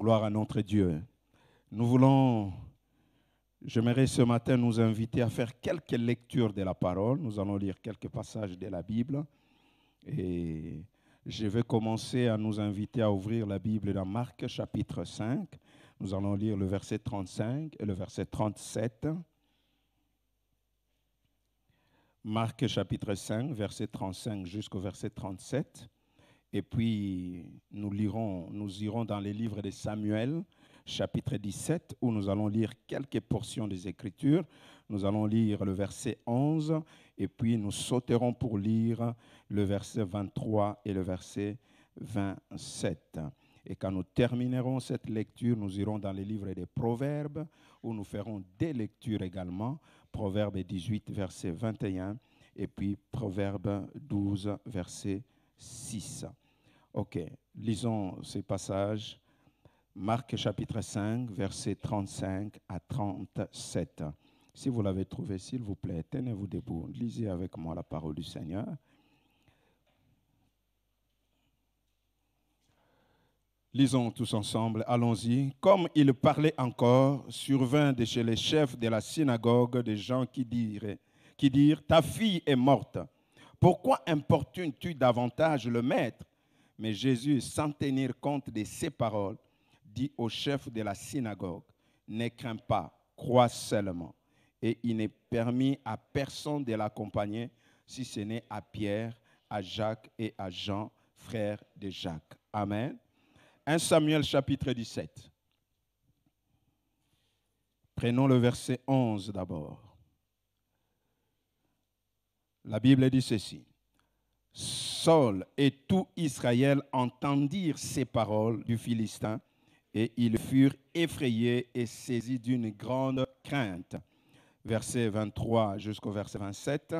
Gloire à notre Dieu. J'aimerais ce matin nous inviter à faire quelques lectures de la parole. Nous allons lire quelques passages de la Bible. Et je vais commencer à nous inviter à ouvrir la Bible dans Marc chapitre 5. Nous allons lire le verset 35 et le verset 37. Marc chapitre 5, verset 35 jusqu'au verset 37. Et puis, nous irons dans les livres de Samuel, chapitre 17, où nous allons lire quelques portions des Écritures. Nous allons lire le verset 11, et puis nous sauterons pour lire le verset 23 et le verset 27. Et quand nous terminerons cette lecture, nous irons dans les livres des Proverbes, où nous ferons des lectures également. Proverbes 18, verset 21, et puis Proverbes 12, verset 6. Ok, lisons ces passages. Marc chapitre 5, versets 35 à 37. Si vous l'avez trouvé, s'il vous plaît, tenez-vous debout. Lisez avec moi la parole du Seigneur. Lisons tous ensemble, allons-y. Comme il parlait encore, survint de chez les chefs de la synagogue des gens qui dirent, ta fille est morte. Pourquoi importunes-tu davantage le maître? Mais Jésus, sans tenir compte de ces paroles, dit au chef de la synagogue, ne crains pas, crois seulement. Et il n'est permis à personne de l'accompagner, si ce n'est à Pierre, à Jacques et à Jean, frères de Jacques. Amen. 1 Samuel chapitre 17. Prenons le verset 11 d'abord. La Bible dit ceci. Saul et tout Israël entendirent ces paroles du Philistin et ils furent effrayés et saisis d'une grande crainte. Verset 23 jusqu'au verset 27.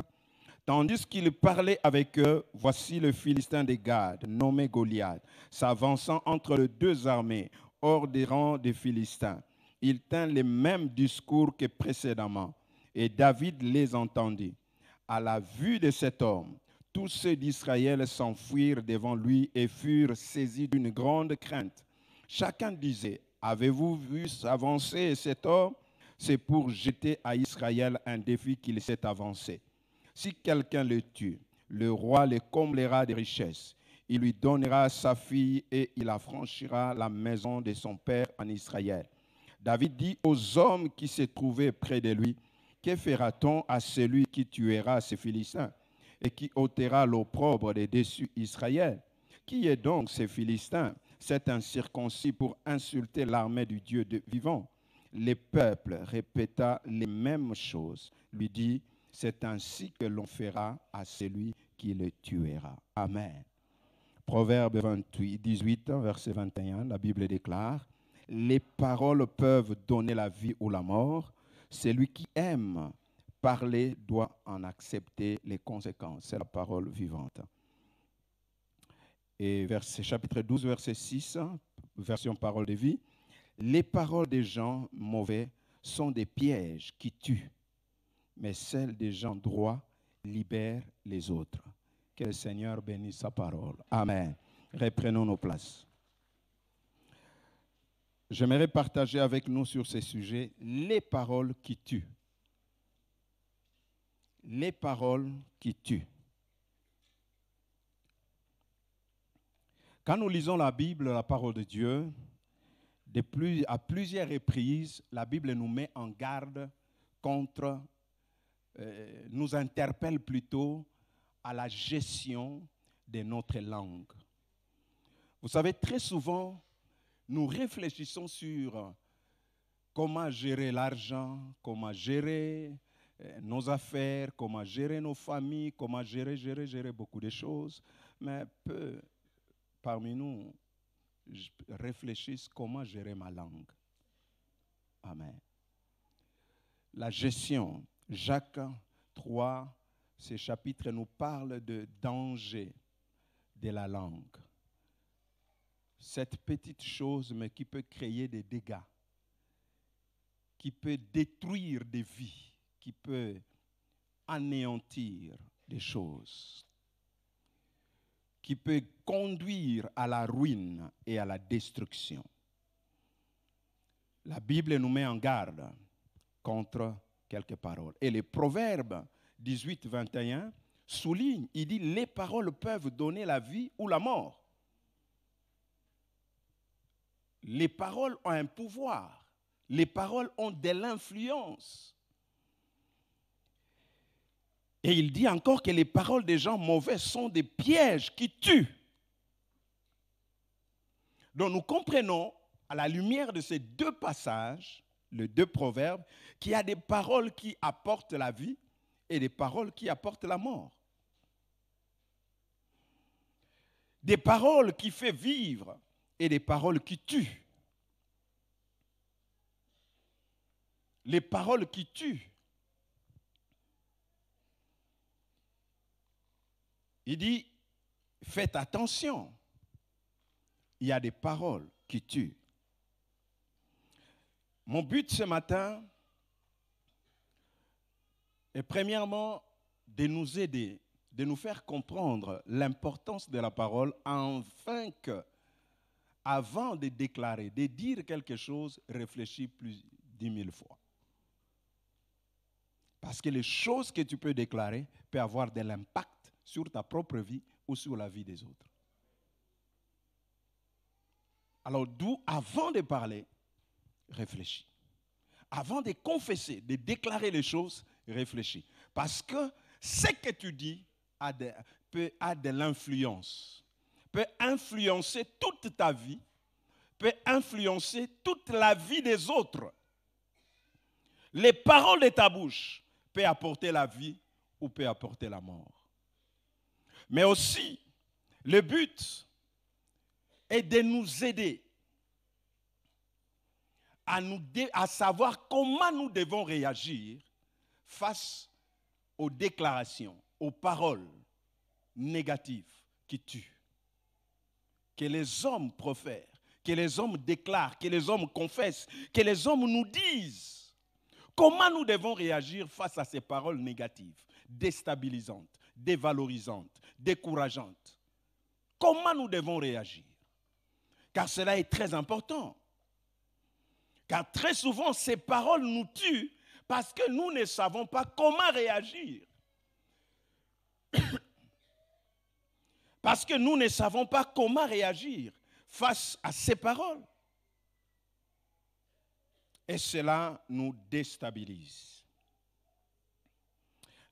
Tandis qu'il parlait avec eux, voici le Philistin de Gad, nommé Goliath, s'avançant entre les deux armées, hors des rangs des Philistins. Il tint les mêmes discours que précédemment, et David les entendit. À la vue de cet homme, tous ceux d'Israël s'enfuirent devant lui et furent saisis d'une grande crainte. Chacun disait, avez-vous vu s'avancer cet homme? C'est pour jeter à Israël un défi qu'il s'est avancé. Si quelqu'un le tue, le roi le comblera de richesses. Il lui donnera sa fille et il affranchira la maison de son père en Israël. David dit aux hommes qui se trouvaient près de lui, que fera-t-on à celui qui tuera ces Philistins et qui ôtera l'opprobre des dessus Israël? Qui est donc ce Philistin, cet incirconcis pour insulter l'armée du Dieu vivant? Le peuple répéta les mêmes choses, lui dit, c'est ainsi que l'on fera à celui qui le tuera. Amen. Proverbe 18, verset 21, la Bible déclare, les paroles peuvent donner la vie ou la mort. Celui qui aime parler doit en accepter les conséquences. C'est la parole vivante. Et chapitre 12, verset 6, version parole de vie. Les paroles des gens mauvais sont des pièges qui tuent, mais celles des gens droits libèrent les autres. Que le Seigneur bénisse sa parole. Amen. Reprenons nos places. J'aimerais partager avec nous sur ces sujets les paroles qui tuent. Les paroles qui tuent. Quand nous lisons la Bible, la parole de Dieu, à plusieurs reprises, la Bible nous met en garde contre, nous interpelle plutôt à la gestion de notre langue. Vous savez, très souvent, nous réfléchissons sur comment gérer l'argent, comment gérer nos affaires, comment gérer nos familles, comment gérer beaucoup de choses. Mais peu parmi nous réfléchissent comment gérer ma langue. Amen. La gestion, Jacques 3, ce chapitre nous parle de danger de la langue. Cette petite chose, mais qui peut créer des dégâts, qui peut détruire des vies, qui peut anéantir des choses, qui peut conduire à la ruine et à la destruction. la Bible nous met en garde contre quelques paroles. Et les Proverbes 18, 21 soulignent, il dit, les paroles peuvent donner la vie ou la mort. Les paroles ont un pouvoir. Les paroles ont de l'influence. Et il dit encore que les paroles des gens mauvais sont des pièges qui tuent. Donc nous comprenons, à la lumière de ces deux passages, les deux proverbes, qu'il y a des paroles qui apportent la vie et des paroles qui apportent la mort. Des paroles qui font vivre et des paroles qui tuent. Les paroles qui tuent. Il dit, faites attention. Il y a des paroles qui tuent. Mon but ce matin est premièrement de nous aider, de nous faire comprendre l'importance de la parole afin que, avant de déclarer, de dire quelque chose, réfléchis plus 10 000 fois. Parce que les choses que tu peux déclarer peuvent avoir de l'impact sur ta propre vie ou sur la vie des autres. Alors d'où, avant de parler, réfléchis. Avant de confesser, de déclarer les choses, réfléchis. Parce que ce que tu dis peut avoir de l'influence, peut influencer toute ta vie, peut influencer toute la vie des autres. Les paroles de ta bouche peuvent apporter la vie ou peuvent apporter la mort. Mais aussi, le but est de nous aider à savoir comment nous devons réagir face aux déclarations, aux paroles négatives qui tuent. Que les hommes profèrent, que les hommes déclarent, que les hommes confessent, que les hommes nous disent. Comment nous devons réagir face à ces paroles négatives, déstabilisantes, dévalorisantes, décourageantes? Comment nous devons réagir? Car cela est très important. Car très souvent, ces paroles nous tuent parce que nous ne savons pas comment réagir. Parce que nous ne savons pas comment réagir face à ces paroles. Et cela nous déstabilise.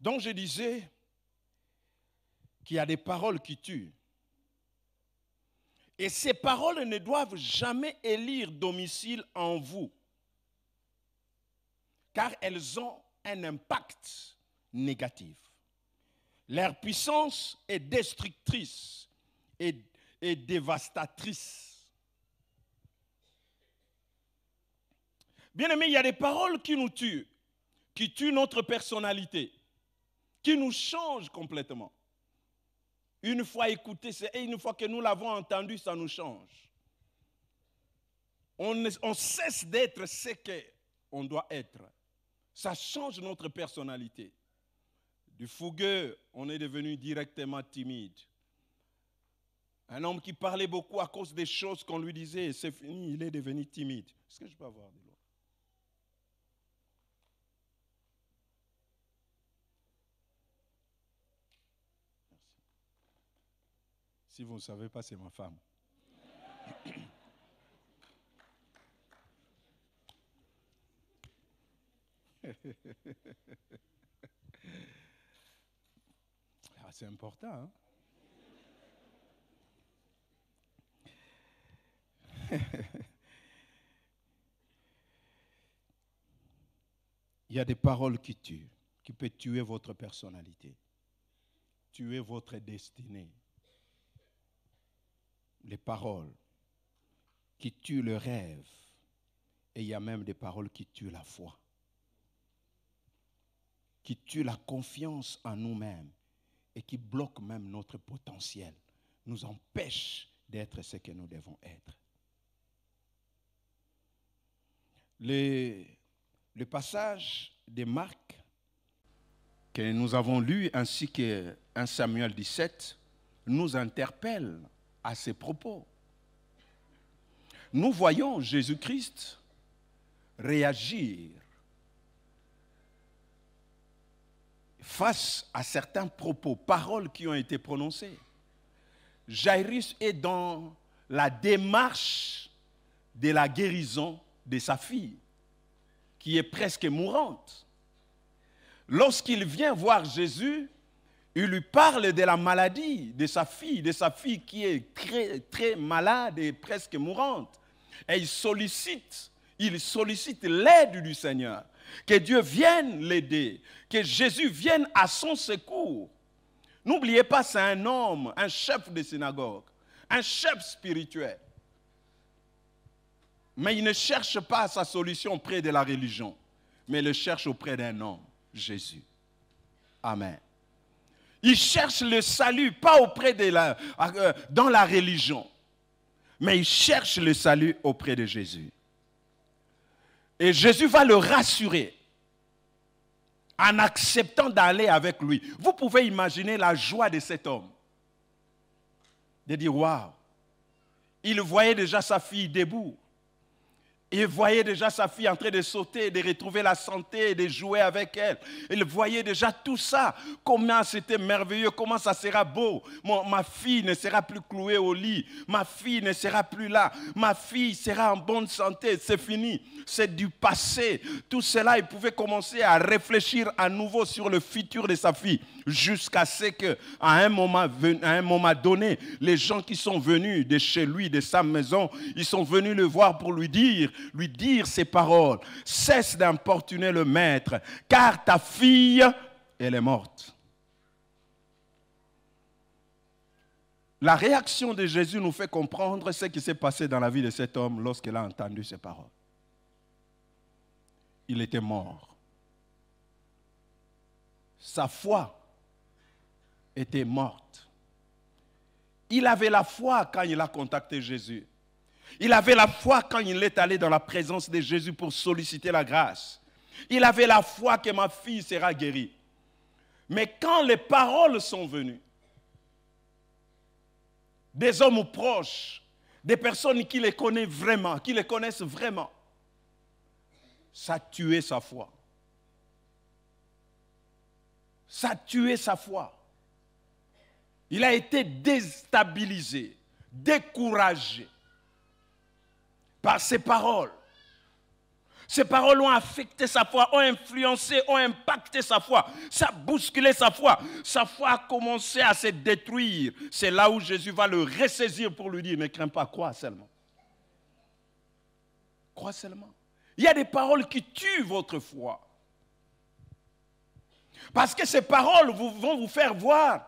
Donc je disais qu'il y a des paroles qui tuent. Et ces paroles ne doivent jamais élire domicile en vous, car elles ont un impact négatif. Leur puissance est destructrice et dévastatrice. Bien aimé, il y a des paroles qui nous tuent notre personnalité, qui nous changent complètement. Une fois écouté, et une fois que nous l'avons entendu, ça nous change. On cesse d'être ce qu'on doit être. Ça change notre personnalité. Du fougueux, on est devenu directement timide. Un homme qui parlait beaucoup à cause des choses qu'on lui disait, c'est fini, il est devenu timide. Est-ce que je peux avoir de l'eau? Si vous ne savez pas, c'est ma femme. Ah, c'est important, hein? Il y a des paroles qui tuent, qui peuvent tuer votre personnalité, tuer votre destinée. Les paroles qui tuent le rêve. Et il y a même des paroles qui tuent la foi, qui tuent la confiance en nous-mêmes et qui bloquent même notre potentiel, nous empêchent d'être ce que nous devons être. Le passage de Marc que nous avons lu ainsi que 1 Samuel 17 nous interpelle à ces propos. Nous voyons Jésus-Christ réagir face à certains propos, paroles qui ont été prononcées. Jairus est dans la démarche de la guérison de sa fille, qui est presque mourante. Lorsqu'il vient voir Jésus, il lui parle de la maladie de sa fille qui est très, très malade et presque mourante. Et il sollicite l'aide du Seigneur, que Dieu vienne l'aider, que Jésus vienne à son secours. N'oubliez pas, c'est un homme, un chef de synagogue, un chef spirituel. Mais il ne cherche pas sa solution auprès de la religion, mais il le cherche auprès d'un homme, Jésus. Amen. Il cherche le salut, pas auprès dans la religion, mais il cherche le salut auprès de Jésus. Et Jésus va le rassurer en acceptant d'aller avec lui. Vous pouvez imaginer la joie de cet homme. De dire, waouh, il voyait déjà sa fille debout. Il voyait déjà sa fille en train de sauter, de retrouver la santé, de jouer avec elle. Il voyait déjà tout ça. Comment c'était merveilleux, comment ça sera beau. Ma fille ne sera plus clouée au lit. Ma fille ne sera plus là. Ma fille sera en bonne santé. C'est fini. C'est du passé. Tout cela, il pouvait commencer à réfléchir à nouveau sur le futur de sa fille. Jusqu'à ce qu'à un moment donné, les gens qui sont venus de chez lui, de sa maison, ils sont venus le voir pour lui dire ces paroles. Cesse d'importuner le maître, car ta fille, elle est morte. La réaction de Jésus nous fait comprendre ce qui s'est passé dans la vie de cet homme lorsqu'il a entendu ces paroles. Il était mort. Sa foi était morte. Il avait la foi quand il a contacté Jésus. Il avait la foi quand il est allé dans la présence de Jésus pour solliciter la grâce. Il avait la foi que ma fille sera guérie. Mais quand les paroles sont venues, des hommes proches, des personnes qui les connaissent vraiment, ça a tué sa foi. Ça a tué sa foi. Il a été déstabilisé, découragé par ces paroles. Ces paroles ont affecté sa foi, ont influencé, ont impacté sa foi. Ça a bousculé sa foi. Sa foi a commencé à se détruire. C'est là où Jésus va le ressaisir pour lui dire, ne crains pas, crois seulement. Crois seulement. Il y a des paroles qui tuent votre foi. Parce que ces paroles vont vous faire voir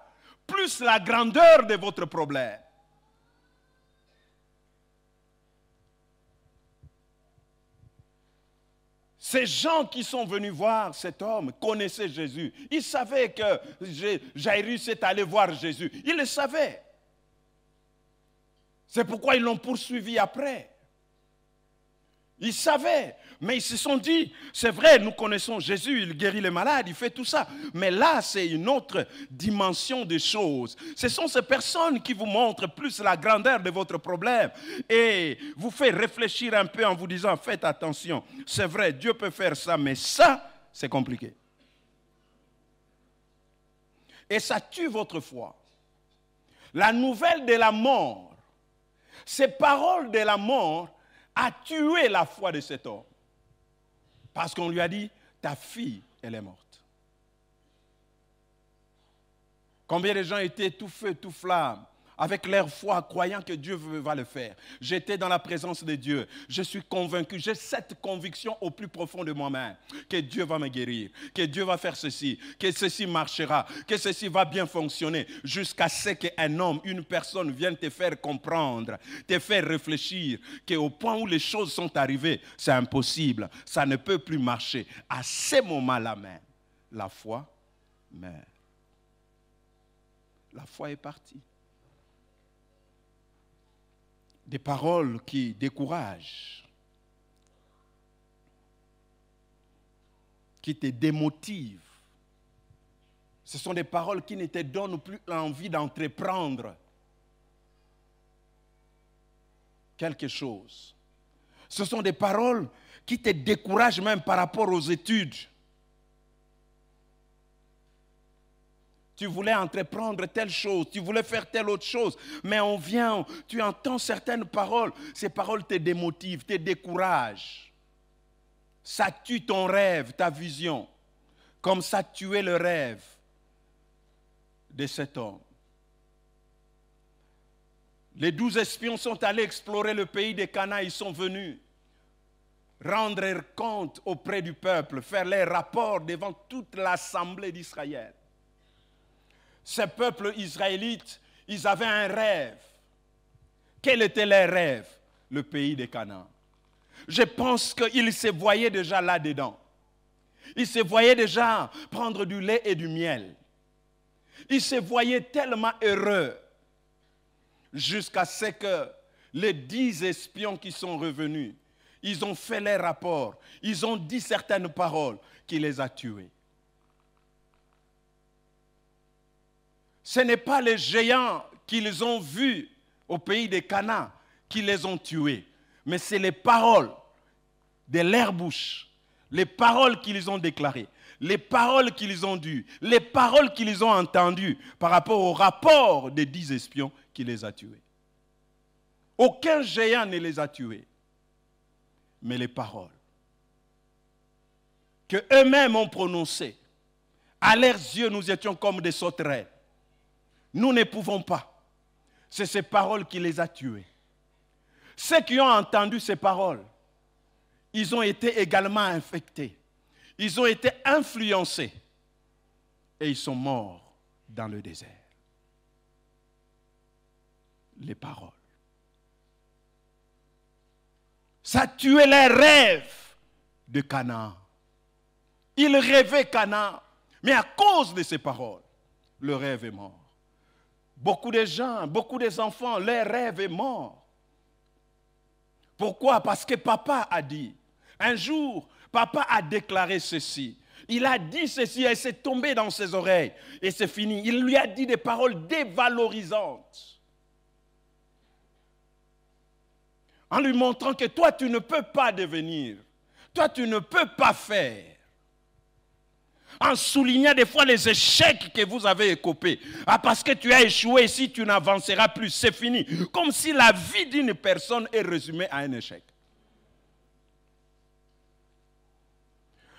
plus la grandeur de votre problème. Ces gens qui sont venus voir cet homme connaissaient Jésus. Ils savaient que Jairus est allé voir Jésus. Ils le savaient. C'est pourquoi ils l'ont poursuivi après. Ils savaient, mais ils se sont dit, c'est vrai, nous connaissons Jésus, il guérit les malades, il fait tout ça. Mais là, c'est une autre dimension des choses. Ce sont ces personnes qui vous montrent plus la grandeur de votre problème et vous fait réfléchir un peu en vous disant, faites attention, c'est vrai, Dieu peut faire ça, mais ça, c'est compliqué. Et ça tue votre foi. La nouvelle de la mort, ces paroles de la mort, a tué la foi de cet homme. Parce qu'on lui a dit, ta fille, elle est morte. Combien de gens étaient tout feu, tout flamme, avec leur foi, croyant que Dieu va le faire. J'étais dans la présence de Dieu. Je suis convaincu, j'ai cette conviction au plus profond de moi-même, que Dieu va me guérir, que Dieu va faire ceci, que ceci marchera, que ceci va bien fonctionner, jusqu'à ce qu'un homme, une personne vienne te faire comprendre, te faire réfléchir, qu'au point où les choses sont arrivées, c'est impossible, ça ne peut plus marcher. À ce moment-là même, la foi meurt. La foi est partie. Des paroles qui découragent, qui te démotivent. Ce sont des paroles qui ne te donnent plus envie d'entreprendre quelque chose. Ce sont des paroles qui te découragent même par rapport aux études. Tu voulais entreprendre telle chose, tu voulais faire telle autre chose, mais on vient, tu entends certaines paroles, ces paroles te démotivent, te découragent. Ça tue ton rêve, ta vision, comme ça tuait le rêve de cet homme. Les 12 espions sont allés explorer le pays de Canaan, ils sont venus rendre compte auprès du peuple, faire les rapports devant toute l'assemblée d'Israël. Ce peuple israélite, ils avaient un rêve. Quel était leur rêve? Le pays de Canaan. Je pense qu'ils se voyaient déjà là-dedans. Ils se voyaient déjà prendre du lait et du miel. Ils se voyaient tellement heureux jusqu'à ce que les 10 espions qui sont revenus, ils ont fait les rapports, ils ont dit certaines paroles qui les a tués. Ce n'est pas les géants qu'ils ont vus au pays de Canaan qui les ont tués, mais c'est les paroles de leur bouche, les paroles qu'ils ont déclarées, les paroles qu'ils ont dues, les paroles qu'ils ont entendues par rapport au rapport des 10 espions qui les a tués. Aucun géant ne les a tués, mais les paroles que eux-mêmes ont prononcées. À leurs yeux, nous étions comme des sauterelles. Nous ne pouvons pas. C'est ces paroles qui les a tués. Ceux qui ont entendu ces paroles, ils ont été également infectés. Ils ont été influencés. Et ils sont morts dans le désert. Les paroles. Ça a tué les rêves de Canaan. Ils rêvaient Canaan. Mais à cause de ces paroles, le rêve est mort. Beaucoup de gens, beaucoup d'enfants, leur rêve est mort. Pourquoi? Parce que papa a dit. Un jour, papa a déclaré ceci. Il a dit ceci et c'est tombé dans ses oreilles. Et c'est fini. Il lui a dit des paroles dévalorisantes. En lui montrant que toi, tu ne peux pas devenir. Toi, tu ne peux pas faire. En soulignant des fois les échecs que vous avez écopés. Ah, parce que tu as échoué, si tu n'avanceras plus, c'est fini. Comme si la vie d'une personne est résumée à un échec.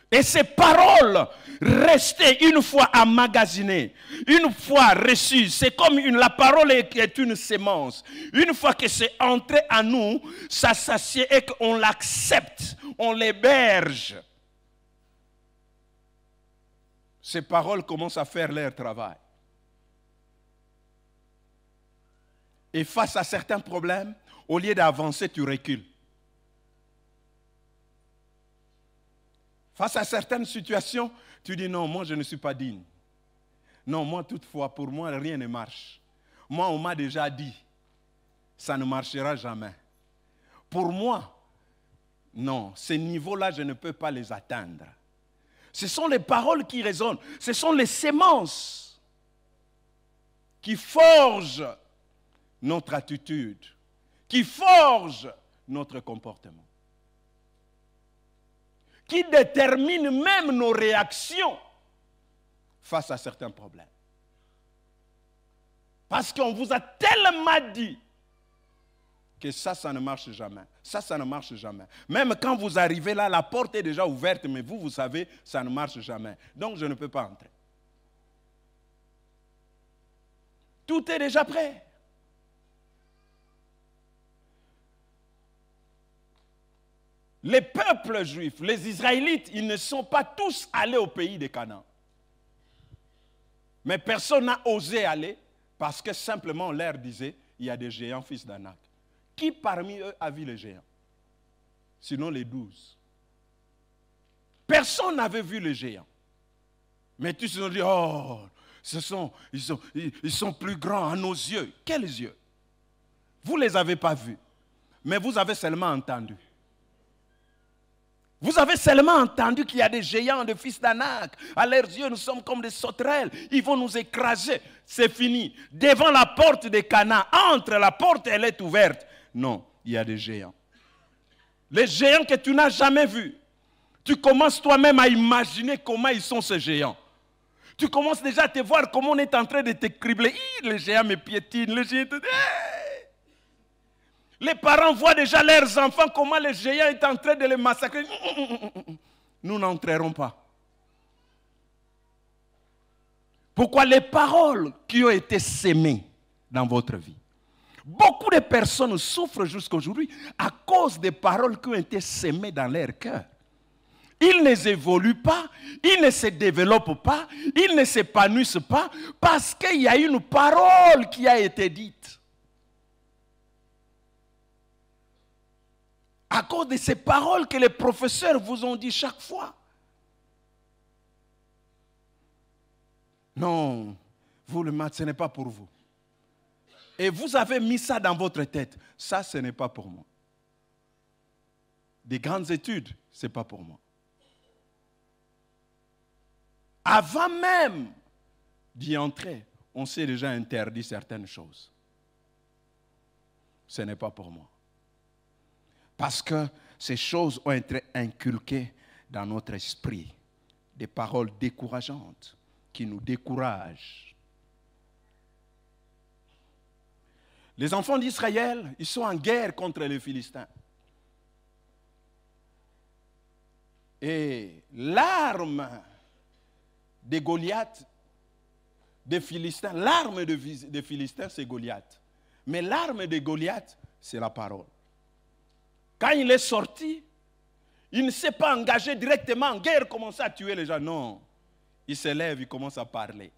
Et ces paroles restées une fois emmagasinées, une fois reçues, c'est comme la parole est une sémence. Une fois que c'est entré en nous, ça s'assied et qu'on l'accepte, on l'héberge. Ces paroles commencent à faire leur travail. Et face à certains problèmes, au lieu d'avancer, tu recules. Face à certaines situations, tu dis non, moi je ne suis pas digne. Non, moi toutefois, pour moi, rien ne marche. Moi, on m'a déjà dit, ça ne marchera jamais. Pour moi, non, ces niveaux-là, je ne peux pas les atteindre. Ce sont les paroles qui résonnent. Ce sont les sémences qui forgent notre attitude, qui forgent notre comportement, qui déterminent même nos réactions face à certains problèmes. Parce qu'on vous a tellement dit que ça ne marche jamais. Ça ne marche jamais. Même quand vous arrivez là, la porte est déjà ouverte, mais vous savez, ça ne marche jamais. Donc, je ne peux pas entrer. Tout est déjà prêt. Les peuples juifs, les Israélites, ils ne sont pas tous allés au pays de Canaan. Mais personne n'a osé aller parce que simplement on leur disait, il y a des géants fils d'Anak. Qui parmi eux a vu les géants? Sinon les 12. Personne n'avait vu les géants. Mais tous se sont dit, oh, ils sont plus grands à nos yeux. Quels yeux? Vous ne les avez pas vus, mais vous avez seulement entendu. Vous avez seulement entendu qu'il y a des géants de fils d'Anak. À leurs yeux, nous sommes comme des sauterelles. Ils vont nous écraser. C'est fini. Devant la porte de Canaan, entre la porte, elle est ouverte. Non, il y a des géants. Les géants que tu n'as jamais vus. Tu commences toi-même à imaginer comment ils sont ces géants. Tu commences déjà à te voir comment on est en train de te cribler. Les géants me piétinent, les géants... Les parents voient déjà leurs enfants, comment les géants sont en train de les massacrer. Nous n'entrerons pas. Pourquoi? Les paroles qui ont été sémées dans votre vie. Beaucoup de personnes souffrent jusqu'à aujourd'hui à cause des paroles qui ont été sémées dans leur cœur. Ils ne évoluent pas, ils ne se développent pas, ils ne s'épanouissent pas parce qu'il y a une parole qui a été dite. À cause de ces paroles que les professeurs vous ont dit chaque fois. Non, vous le maths, ce n'est pas pour vous. Et vous avez mis ça dans votre tête. Ça, ce n'est pas pour moi. Des grandes études, ce n'est pas pour moi. Avant même d'y entrer, on s'est déjà interdit certaines choses. Ce n'est pas pour moi. Parce que ces choses ont été inculquées dans notre esprit. Des paroles décourageantes qui nous découragent. Les enfants d'Israël, ils sont en guerre contre les Philistins. Et l'arme de Goliath, des Philistins, l'arme des Philistins, c'est Goliath. Mais l'arme de Goliath, c'est la parole. Quand il est sorti, il ne s'est pas engagé directement en guerre, commencer à tuer les gens. Non. Il se lève, il commence à parler.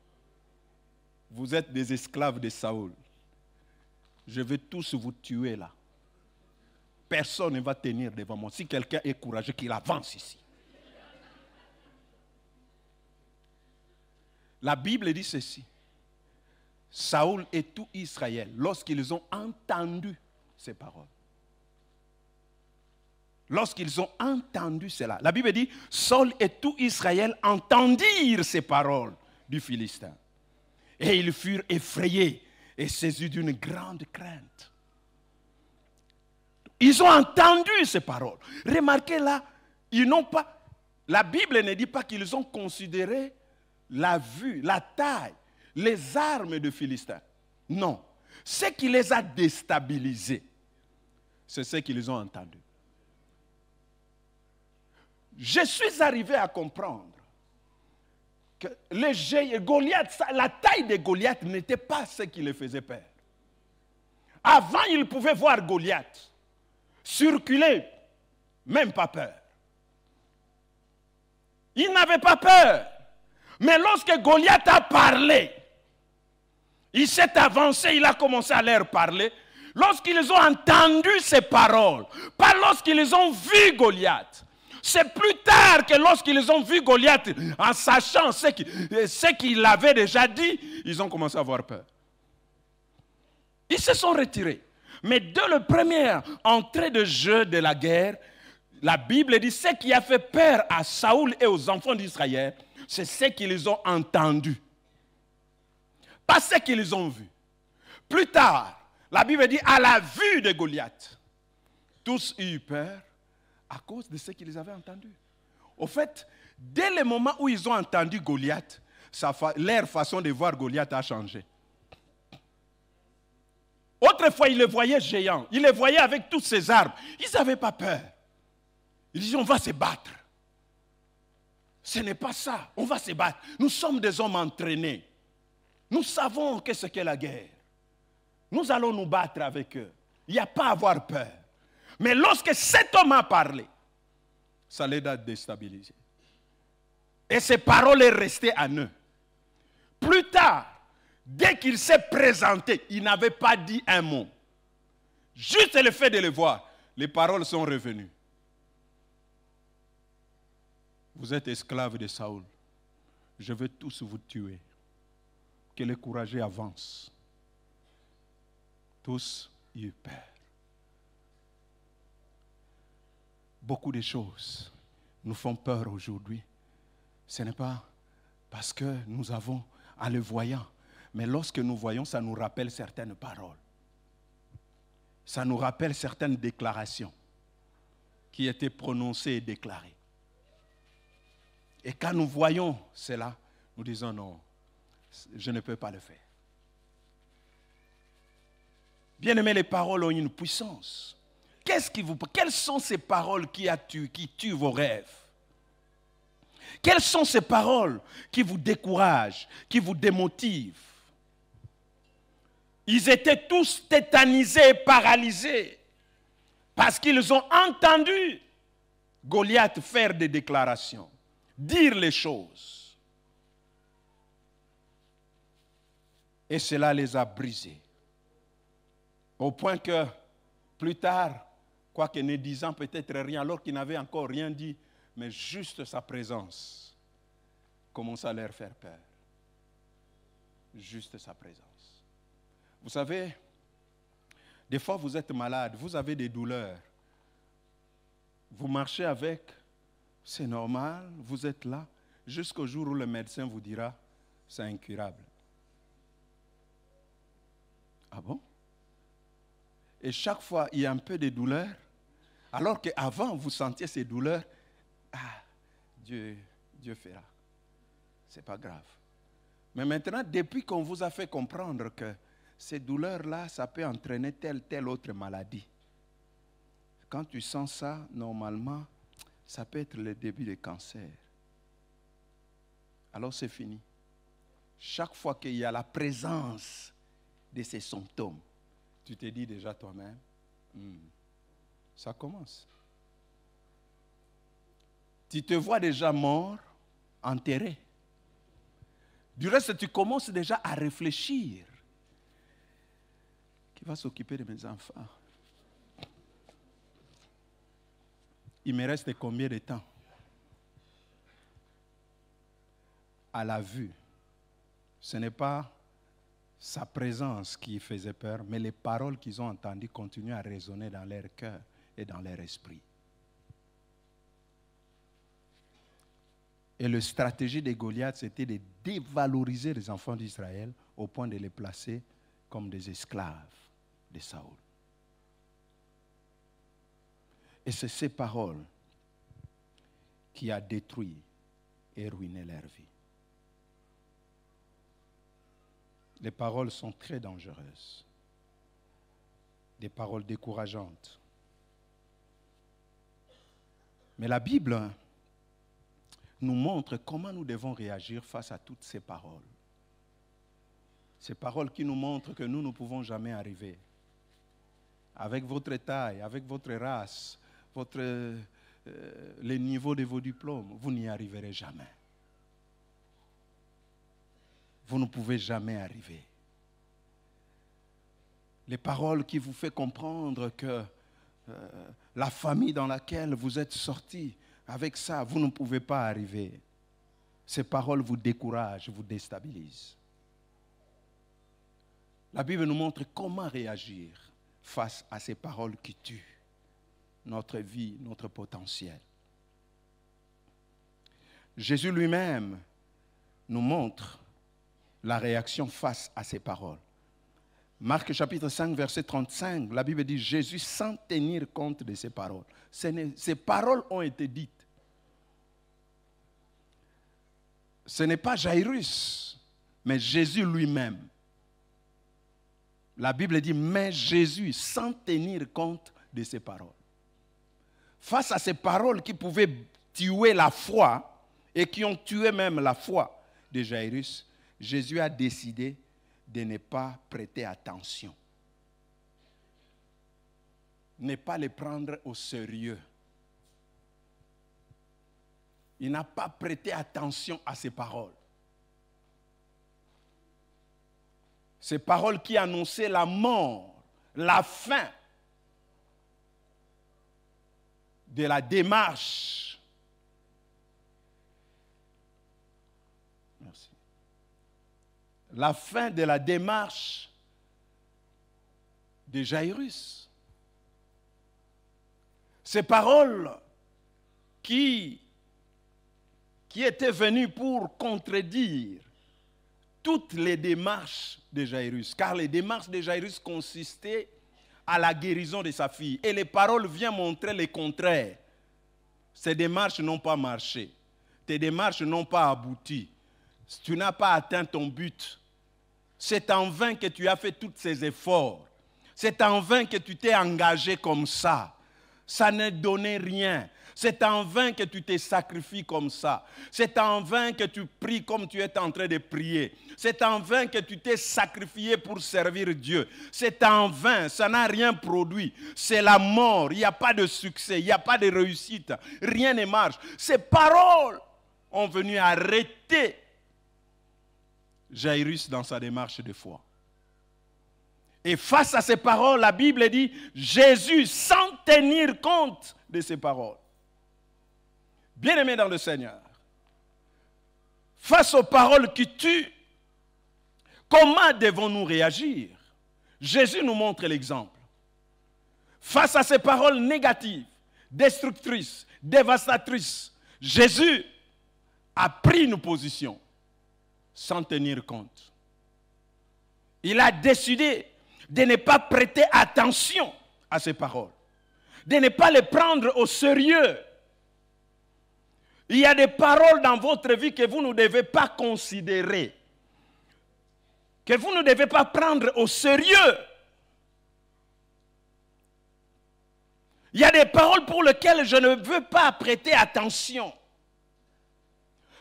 Vous êtes des esclaves de Saoul. Je vais tous vous tuer là. Personne ne va tenir devant moi. Si quelqu'un est courageux, qu'il avance ici. La Bible dit ceci. Saoul et tout Israël, lorsqu'ils ont entendu ces paroles, lorsqu'ils ont entendu cela, la Bible dit, Saul et tout Israël entendirent ces paroles du Philistin. Et ils furent effrayés et saisis d'une grande crainte. Ils ont entendu ces paroles. Remarquez là, ils n'ont pas, la Bible ne dit pas qu'ils ont considéré la vue, la taille, les armes de Philistins. Non. Ce qui les a déstabilisés, c'est ce qu'ils ont entendu. Je suis arrivé à comprendre que Goliath, la taille de Goliath n'était pas ce qui les faisait peur. Avant, ils pouvaient voir Goliath circuler, même pas peur. Ils n'avaient pas peur. Mais lorsque Goliath a parlé, il s'est avancé, il a commencé à leur parler. Lorsqu'ils ont entendu ces paroles, pas lorsqu'ils ont vu Goliath. C'est plus tard que lorsqu'ils ont vu Goliath, en sachant ce qu'il avait déjà dit, ils ont commencé à avoir peur. Ils se sont retirés. Mais dès la première entrée de jeu de la guerre, la Bible dit ce qui a fait peur à Saoul et aux enfants d'Israël, c'est ce qu'ils ont entendu. Pas ce qu'ils ont vu. Plus tard, la Bible dit à la vue de Goliath, tous eurent peur à cause de ce qu'ils avaient entendu. Au fait, dès le moment où ils ont entendu Goliath, leur façon de voir Goliath a changé. Autrefois, ils le voyaient géant. Ils le voyaient avec toutes ses armes. Ils n'avaient pas peur. Ils disaient, on va se battre. Ce n'est pas ça. On va se battre. Nous sommes des hommes entraînés. Nous savons qu'est-ce qu'est la guerre. Nous allons nous battre avec eux. Il n'y a pas à avoir peur. Mais lorsque cet homme a parlé, ça les a déstabilisés. Et ces paroles sont restées en eux. Plus tard, dès qu'il s'est présenté, il n'avait pas dit un mot. Juste le fait de le voir, les paroles sont revenues. Vous êtes esclaves de Saoul. Je vais tous vous tuer. Que les courageux avancent. Tous eurent peur. Beaucoup de choses nous font peur aujourd'hui. Ce n'est pas parce que nous avons, en le voyant, mais lorsque nous voyons, ça nous rappelle certaines paroles. Ça nous rappelle certaines déclarations. qui était prononcé et déclaré. Et quand nous voyons cela, nous disons non, je ne peux pas le faire. Bien-aimés, les paroles ont une puissance. Quelles sont ces paroles qui tuent vos rêves? Quelles sont ces paroles qui vous découragent, qui vous démotivent? Ils étaient tous tétanisés, paralysés, parce qu'ils ont entendu Goliath faire des déclarations, dire les choses. Et cela les a brisés. Au point que, plus tard, quoique ne disant peut-être rien, alors qu'il n'avait encore rien dit, mais juste sa présence commence à leur faire peur. Juste sa présence. Vous savez, des fois vous êtes malade, vous avez des douleurs. Vous marchez avec, c'est normal, vous êtes là, jusqu'au jour où le médecin vous dira, c'est incurable. Ah bon? Et chaque fois, il y a un peu de douleur, alors qu'avant, vous sentiez ces douleurs. Ah, Dieu fera. Ce n'est pas grave. Mais maintenant, depuis qu'on vous a fait comprendre que ces douleurs-là, ça peut entraîner telle autre maladie. Quand tu sens ça, normalement, ça peut être le début du cancer. Alors c'est fini. Chaque fois qu'il y a la présence de ces symptômes, tu te dis déjà toi-même, ça commence. Tu te vois déjà mort, enterré. Du reste, tu commences déjà à réfléchir. Qui va s'occuper de mes enfants? Il me reste combien de temps? À la vue, ce n'est pas sa présence qui faisait peur, mais les paroles qu'ils ont entendues continuent à résonner dans leur cœur et dans leur esprit. Et la stratégie de Goliath, c'était de dévaloriser les enfants d'Israël au point de les placer comme des esclaves de Saül. Et c'est ces paroles qui ont détruit et ruiné leur vie. Les paroles sont très dangereuses. Des paroles décourageantes. Mais la Bible nous montre comment nous devons réagir face à toutes ces paroles. Ces paroles qui nous montrent que nous ne pouvons jamais arriver. Avec votre taille, avec votre race, les niveaux de vos diplômes, vous n'y arriverez jamais. Vous ne pouvez jamais arriver. Les paroles qui vous font comprendre que la famille dans laquelle vous êtes sortis, avec ça, vous ne pouvez pas arriver. Ces paroles vous découragent, vous déstabilisent. La Bible nous montre comment réagir face à ces paroles qui tuent notre vie, notre potentiel. Jésus lui-même nous montre la réaction face à ces paroles. Marc chapitre 5, verset 35, la Bible dit, Jésus sans tenir compte de ces paroles. Ces paroles ont été dites. Ce n'est pas Jairus, mais Jésus lui-même. La Bible dit, mais Jésus sans tenir compte de ces paroles. Face à ces paroles qui pouvaient tuer la foi et qui ont tué même la foi de Jairus, Jésus a décidé de ne pas prêter attention. Ne pas les prendre au sérieux. Il n'a pas prêté attention à ces paroles. Ces paroles qui annonçaient la mort, la fin de la démarche. Merci. La fin de la démarche de Jairus. Ces paroles qui étaient venues pour contredire toutes les démarches de Jairus, car les démarches de Jairus consistaient à la guérison de sa fille. Et les paroles viennent montrer le contraire. ces démarches n'ont pas marché. Tes démarches n'ont pas abouti. Tu n'as pas atteint ton but. C'est en vain que tu as fait tous ces efforts. C'est en vain que tu t'es engagé comme ça. Ça ne donnait rien. C'est en vain que tu te sacrifies comme ça. C'est en vain que tu pries comme tu es en train de prier. C'est en vain que tu t'es sacrifié pour servir Dieu. C'est en vain, ça n'a rien produit. C'est la mort, il n'y a pas de succès, il n'y a pas de réussite. Rien ne marche. Ces paroles ont venu arrêter Jairus dans sa démarche de foi. Et face à ces paroles, la Bible dit, Jésus, sans tenir compte de ces paroles, bien-aimés dans le Seigneur, face aux paroles qui tuent, comment devons-nous réagir? Jésus nous montre l'exemple. Face à ces paroles négatives, destructrices, dévastatrices, Jésus a pris une position sans tenir compte. Il a décidé de ne pas prêter attention à ces paroles, de ne pas les prendre au sérieux. Il y a des paroles dans votre vie que vous ne devez pas considérer, que vous ne devez pas prendre au sérieux. Il y a des paroles pour lesquelles je ne veux pas prêter attention.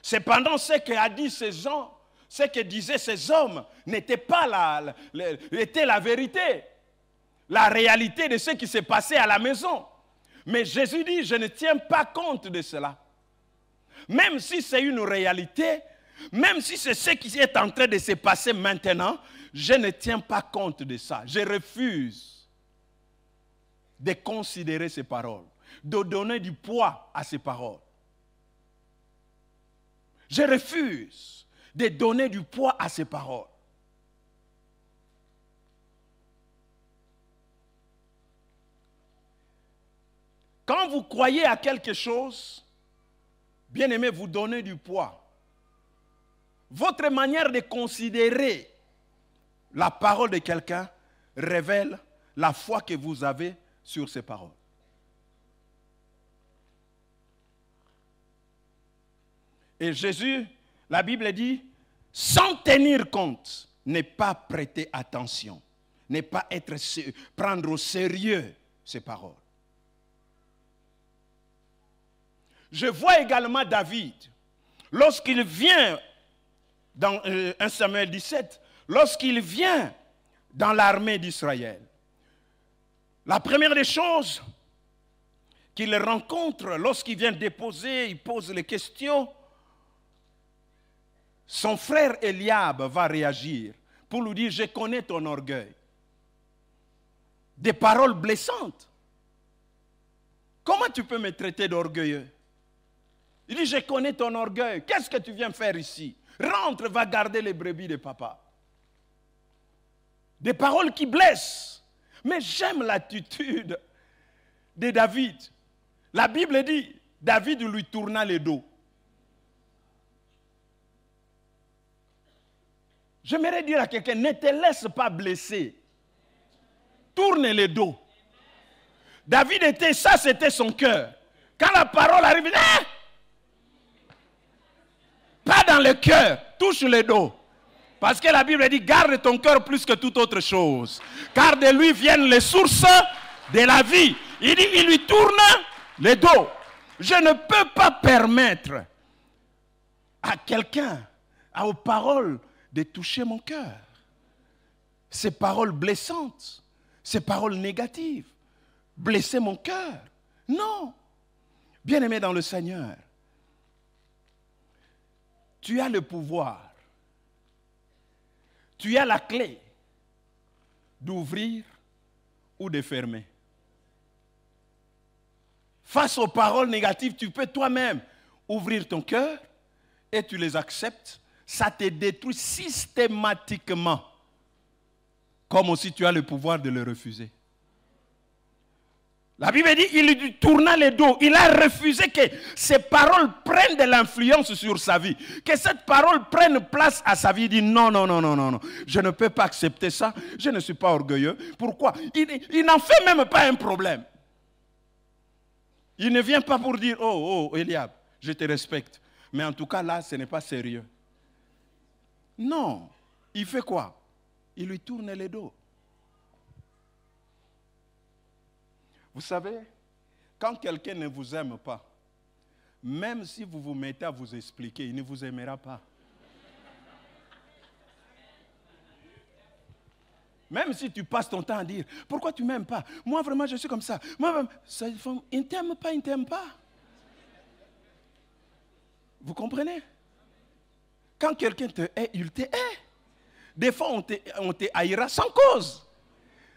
Cependant, ce qu'a dit ces gens, ce que disaient ces hommes n'était pas était la vérité, la réalité de ce qui s'est passé à la maison. Mais Jésus dit, je ne tiens pas compte de cela. Même si c'est une réalité, même si c'est ce qui est en train de se passer maintenant, je ne tiens pas compte de ça. Je refuse de considérer ces paroles, de donner du poids à ces paroles. Je refuse de donner du poids à ces paroles. Quand vous croyez à quelque chose, bien aimé, vous donnez du poids. Votre manière de considérer la parole de quelqu'un révèle la foi que vous avez sur ces paroles. Et Jésus, la Bible dit, sans tenir compte, ne pas prêter attention, ne pas prendre au sérieux ces paroles. Je vois également David, lorsqu'il vient dans 1 Samuel 17, lorsqu'il vient dans l'armée d'Israël, la première des choses qu'il rencontre lorsqu'il vient déposer, il pose les questions, son frère Eliab va réagir pour lui dire, je connais ton orgueil. Des paroles blessantes. Comment tu peux me traiter d'orgueilleux? Il dit, je connais ton orgueil. Qu'est-ce que tu viens faire ici? Rentre, va garder les brebis de papa. Des paroles qui blessent. Mais j'aime l'attitude de David. La Bible dit, David lui tourna le dos. J'aimerais dire à quelqu'un, ne te laisse pas blesser. Tourne le dos. David était, ça c'était son cœur. Quand la parole arrive, pas dans le cœur, touche le dos. Parce que la Bible dit, garde ton cœur plus que toute autre chose. Car de lui viennent les sources de la vie. Il dit, il lui tourne le dos. Je ne peux pas permettre à quelqu'un, aux paroles, de toucher mon cœur. Ces paroles blessantes, ces paroles négatives, blesser mon cœur. Non. Bien-aimé dans le Seigneur, tu as le pouvoir, tu as la clé d'ouvrir ou de fermer. Face aux paroles négatives, tu peux toi-même ouvrir ton cœur et tu les acceptes. Ça te détruit systématiquement. Comme aussi tu as le pouvoir de le refuser. La Bible dit, il lui tourna le dos. Il a refusé que ces paroles prennent de l'influence sur sa vie. Que cette parole prenne place à sa vie. Il dit, non, non, non, non, non, non. Je ne peux pas accepter ça. Je ne suis pas orgueilleux. Pourquoi? Il n'en fait même pas un problème. Il ne vient pas pour dire, oh, oh, Eliab, je te respecte. Mais en tout cas, là, ce n'est pas sérieux. Non. Il fait quoi? Il lui tourne les dos. Vous savez, quand quelqu'un ne vous aime pas, même si vous vous mettez à vous expliquer, il ne vous aimera pas. Même si tu passes ton temps à dire, pourquoi tu ne m'aimes pas? Moi, vraiment, je suis comme ça. Moi, il ne t'aime pas, il ne t'aime pas. Vous comprenez? Quand quelqu'un te hait, il te hait. Des fois, on te haïra sans cause.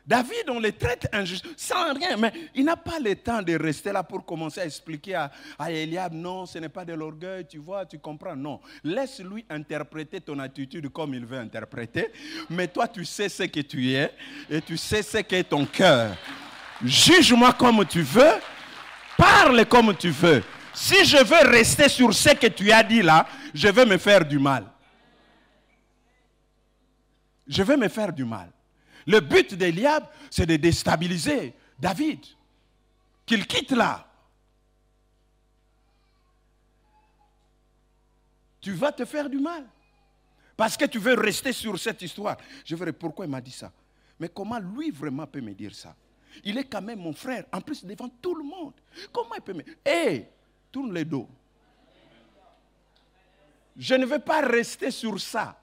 David, on le traite injuste, sans rien, mais il n'a pas le temps de rester là pour commencer à expliquer à Eliab, non, ce n'est pas de l'orgueil, tu vois, tu comprends, non. Laisse-lui interpréter ton attitude comme il veut interpréter, mais toi, tu sais ce que tu es et tu sais ce qu'est ton cœur. Juge-moi comme tu veux, parle comme tu veux. Si je veux rester sur ce que tu as dit là, je vais me faire du mal. Je vais me faire du mal. Le but d'Eliab, c'est de déstabiliser David. Qu'il quitte là. Tu vas te faire du mal. Parce que tu veux rester sur cette histoire. Je verrai pourquoi il m'a dit ça. Mais comment lui vraiment peut me dire ça? Il est quand même mon frère. En plus, devant tout le monde. Comment il peut me... Hé, tourne les dos. Je ne veux pas rester sur ça.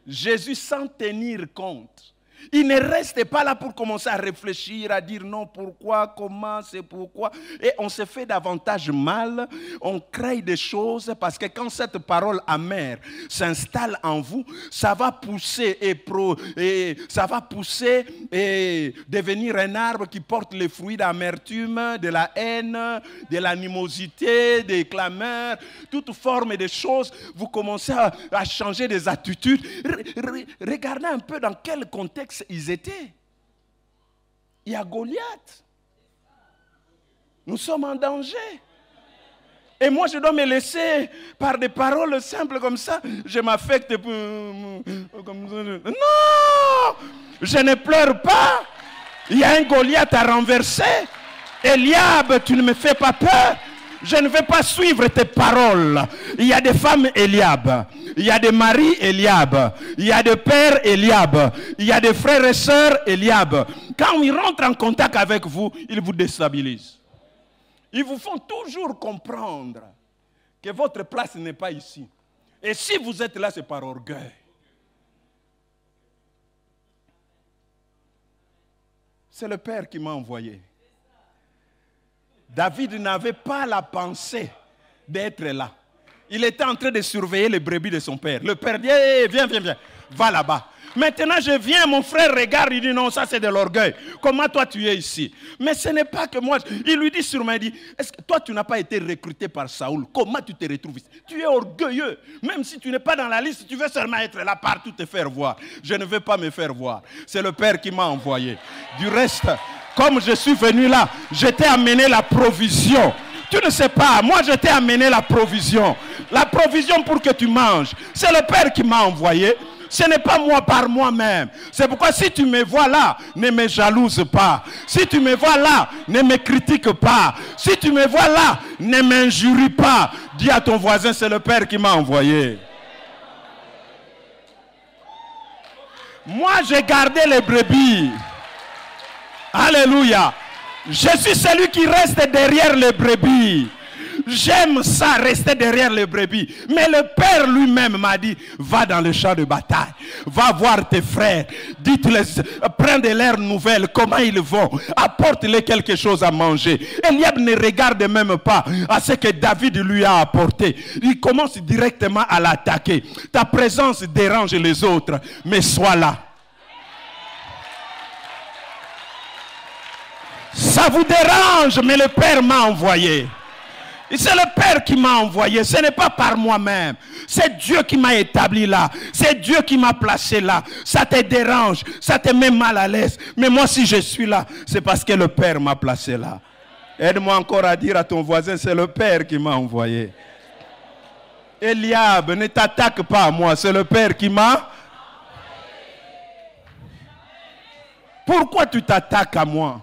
Jésus sans tenir compte. Il ne reste pas là pour commencer à réfléchir, à dire non, pourquoi, comment, c'est pourquoi. Et on se fait davantage mal, on crée des choses parce que quand cette parole amère s'installe en vous, ça va pousser et devenir un arbre qui porte les fruits d'amertume, de la haine, de l'animosité, des clameurs, toute forme de choses. Vous commencez à changer des attitudes. Regardez un peu dans quel contexte ils étaient. Il y a Goliath. Nous sommes en danger. Et moi, je dois me laisser par des paroles simples comme ça. Je m'affecte comme ça. Non! Je ne pleure pas. Il y a un Goliath à renverser. Eliab, tu ne me fais pas peur. Je ne vais pas suivre tes paroles. Il y a des femmes Eliab. Il y a des maris Eliab. Il y a des pères Eliab. Il y a des frères et sœurs Eliab. Quand ils rentrent en contact avec vous, ils vous déstabilisent. Ils vous font toujours comprendre que votre place n'est pas ici. Et si vous êtes là, c'est par orgueil. C'est le Père qui m'a envoyé. David n'avait pas la pensée d'être là. Il était en train de surveiller les brebis de son père. Le père dit, hey, viens, va là-bas. Maintenant je viens, mon frère regarde, il dit non, ça c'est de l'orgueil. Comment toi tu es ici? Mais ce n'est pas que moi. Il lui dit sûrement, il dit, est-ce que toi tu n'as pas été recruté par Saoul? Comment tu te retrouves ici? Tu es orgueilleux. Même si tu n'es pas dans la liste, tu veux seulement être là partout te faire voir. Je ne veux pas me faire voir. C'est le Père qui m'a envoyé. Du reste, comme je suis venu là, je t'ai amené la provision. Tu ne sais pas, moi je t'ai amené la provision. La provision pour que tu manges. C'est le Père qui m'a envoyé. Ce n'est pas moi par moi-même. C'est pourquoi si tu me vois là, ne me jalouse pas. Si tu me vois là, ne me critique pas. Si tu me vois là, ne m'injurie pas. Dis à ton voisin, c'est le Père qui m'a envoyé. Moi j'ai gardé les brebis. Alléluia. Je suis celui qui reste derrière les brebis. J'aime ça, rester derrière les brebis. Mais le Père lui-même m'a dit, va dans le champ de bataille. Va voir tes frères. Dites-les, prends de leurs nouvelles. Comment ils vont? Apporte-les quelque chose à manger. Eliab ne regarde même pas à ce que David lui a apporté. Il commence directement à l'attaquer. Ta présence dérange les autres, mais sois là. Ça vous dérange, mais le Père m'a envoyé. C'est le Père qui m'a envoyé. Ce n'est pas par moi-même. C'est Dieu qui m'a établi là. C'est Dieu qui m'a placé là. Ça te dérange. Ça te met mal à l'aise. Mais moi, si je suis là, c'est parce que le Père m'a placé là. Aide-moi encore à dire à ton voisin, c'est le Père qui m'a envoyé. Eliab, ne t'attaque pas à moi. C'est le Père qui m'a... Pourquoi tu t'attaques à moi?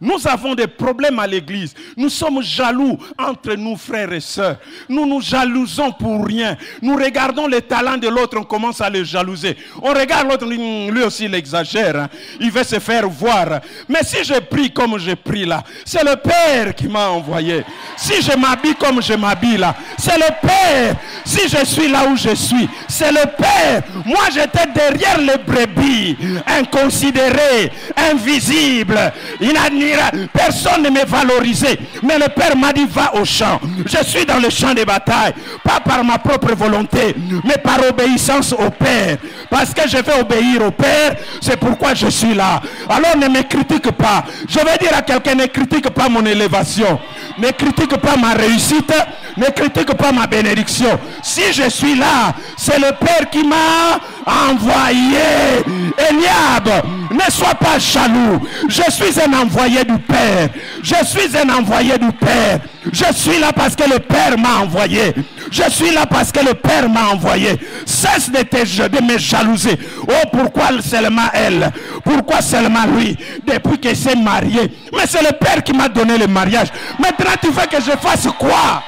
Nous avons des problèmes à l'église. Nous sommes jaloux entre nous, frères et sœurs. Nous nous jalousons pour rien. Nous regardons les talents de l'autre, on commence à le jalouser. On regarde l'autre, lui aussi il exagère. Hein. Il veut se faire voir. Mais si je prie comme je prie là, c'est le Père qui m'a envoyé. Si je m'habille comme je m'habille là, c'est le Père. Si je suis là où je suis, c'est le Père. Moi j'étais derrière les brebis, inconsidéré, invisible, inadmirable. Personne ne m'a valorisé. Mais le Père m'a dit, va au champ. Je suis dans le champ de bataille. Pas par ma propre volonté, mais par obéissance au Père. Parce que je vais obéir au Père, c'est pourquoi je suis là. Alors ne me critique pas. Je vais dire à quelqu'un, ne critique pas mon élévation. Ne critique pas ma réussite. Ne critique pas ma bénédiction. Si je suis là, c'est le Père qui m'a envoyé. Eliab, ne sois pas jaloux. Je suis un envoyé du Père. Je suis un envoyé du Père. Je suis là parce que le Père m'a envoyé. Je suis là parce que le Père m'a envoyé. Cesse de me jalouser. Oh, pourquoi seulement elle? Pourquoi seulement lui? Depuis qu'il s'est marié. Mais c'est le Père qui m'a donné le mariage. Maintenant, tu veux que je fasse quoi?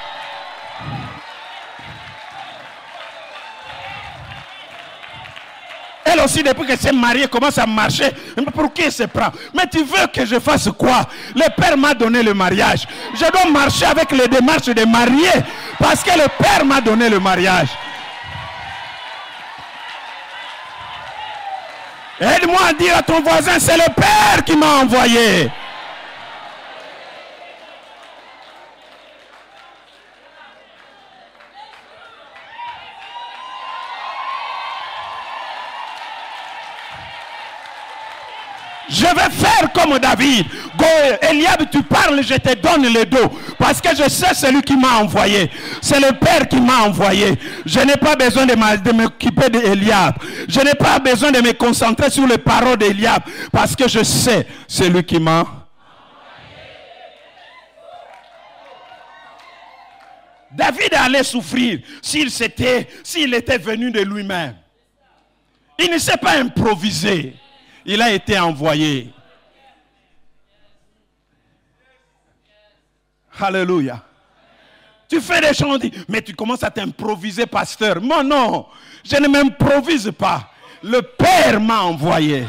Elle aussi, depuis qu'elle s'est mariée, commence à marcher. Mais pour qui elle se prend? Mais tu veux que je fasse quoi? Le Père m'a donné le mariage. Je dois marcher avec les démarches de marier. Parce que le Père m'a donné le mariage. Aide-moi à dire à ton voisin, c'est le Père qui m'a envoyé. Je vais faire comme David. Go, Eliab, tu parles, je te donne le dos. Parce que je sais celui qui m'a envoyé. C'est le Père qui m'a envoyé. Je n'ai pas besoin de m'occuper d'Eliab. Je n'ai pas besoin de me concentrer sur les paroles d'Eliab. Parce que je sais celui qui m'a envoyé. David allait souffrir s'il était venu de lui-même. Il ne s'est pas improvisé. Il a été envoyé. Alléluia. Tu fais des choses, mais tu commences à t'improviser, pasteur. Moi, non, je ne m'improvise pas. Le Père m'a envoyé.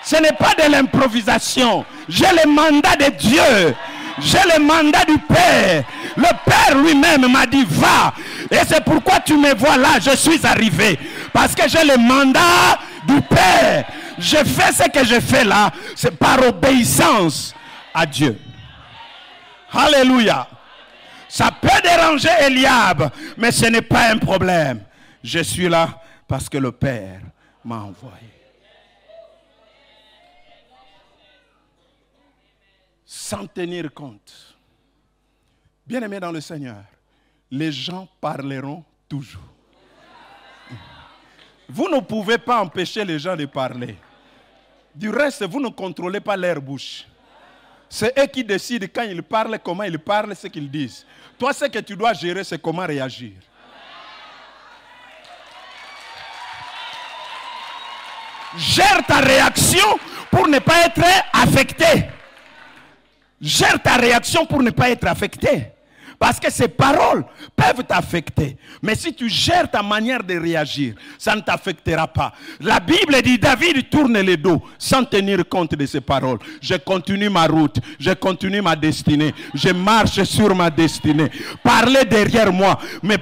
Ce n'est pas de l'improvisation. J'ai le mandat de Dieu. J'ai le mandat du Père. Le Père lui-même m'a dit, va. Et c'est pourquoi tu me vois là, je suis arrivé. Parce que j'ai le mandat du Père. Je fais ce que je fais là, c'est par obéissance à Dieu. Alléluia. Ça peut déranger Eliab, mais ce n'est pas un problème. Je suis là parce que le Père m'a envoyé. Sans tenir compte. Bien-aimés dans le Seigneur, les gens parleront toujours. Vous ne pouvez pas empêcher les gens de parler. Du reste, vous ne contrôlez pas leur bouche. C'est eux qui décident quand ils parlent, comment ils parlent, ce qu'ils disent. Toi, ce que tu dois gérer, c'est comment réagir. Gère ta réaction pour ne pas être affecté. Gère ta réaction pour ne pas être affecté. Parce que ces paroles peuvent t'affecter. Mais si tu gères ta manière de réagir, ça ne t'affectera pas. La Bible dit, David tourne le dos sans tenir compte de ces paroles. Je continue ma route, je continue ma destinée, je marche sur ma destinée. Parlez derrière moi, mais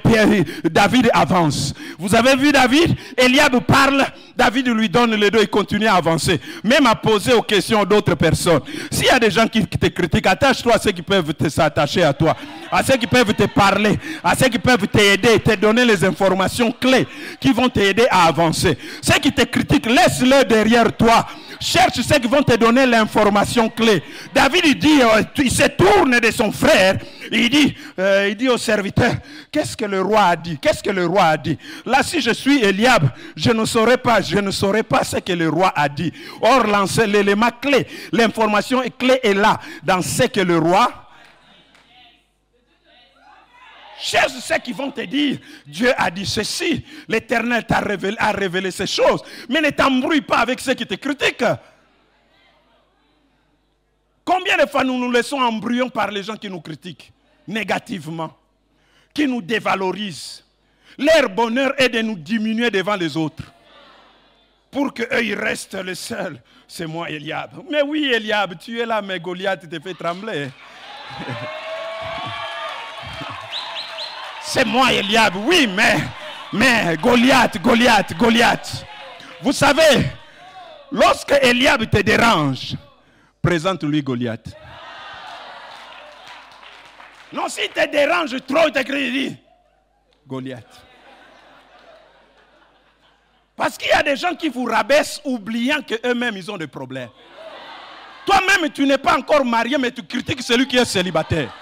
David avance. Vous avez vu David? Eliab parle, David lui donne le dos et continue à avancer. Même à poser aux questions d'autres personnes. S'il y a des gens qui te critiquent, attache-toi à ceux qui peuvent s'attacher à toi. À ceux qui peuvent te parler, à ceux qui peuvent t'aider, te donner les informations clés qui vont t'aider à avancer. Ceux qui te critiquent, laisse-les derrière toi. Cherche ceux qui vont te donner l'information clé. David il dit, il se tourne de son frère, il dit au serviteur, qu'est-ce que le roi a dit? Qu'est-ce que le roi a dit? Là, si je suis Eliab, je ne saurais pas ce que le roi a dit. Or, l'élément clé, l'information clé est là, dans ce que le roi. Cherche ceux qui vont te dire, Dieu a dit ceci, l'Éternel a révélé ces choses. Mais ne t'embrouille pas avec ceux qui te critiquent. Combien de fois nous nous laissons embrouiller par les gens qui nous critiquent négativement, qui nous dévalorisent. Leur bonheur est de nous diminuer devant les autres. Pour qu'eux, ils restent les seuls. C'est moi, Eliab. Mais oui, Eliab, tu es là, mais Goliath te fait trembler. C'est moi, Eliab. Oui, mais Goliath. Vous savez, lorsque Eliab te dérange, présente-lui Goliath. Non, si te dérange trop, il t'écrit, Goliath. Parce qu'il y a des gens qui vous rabaissent, oubliant qu'eux-mêmes, ils ont des problèmes. Toi-même, tu n'es pas encore marié, mais tu critiques celui qui est célibataire.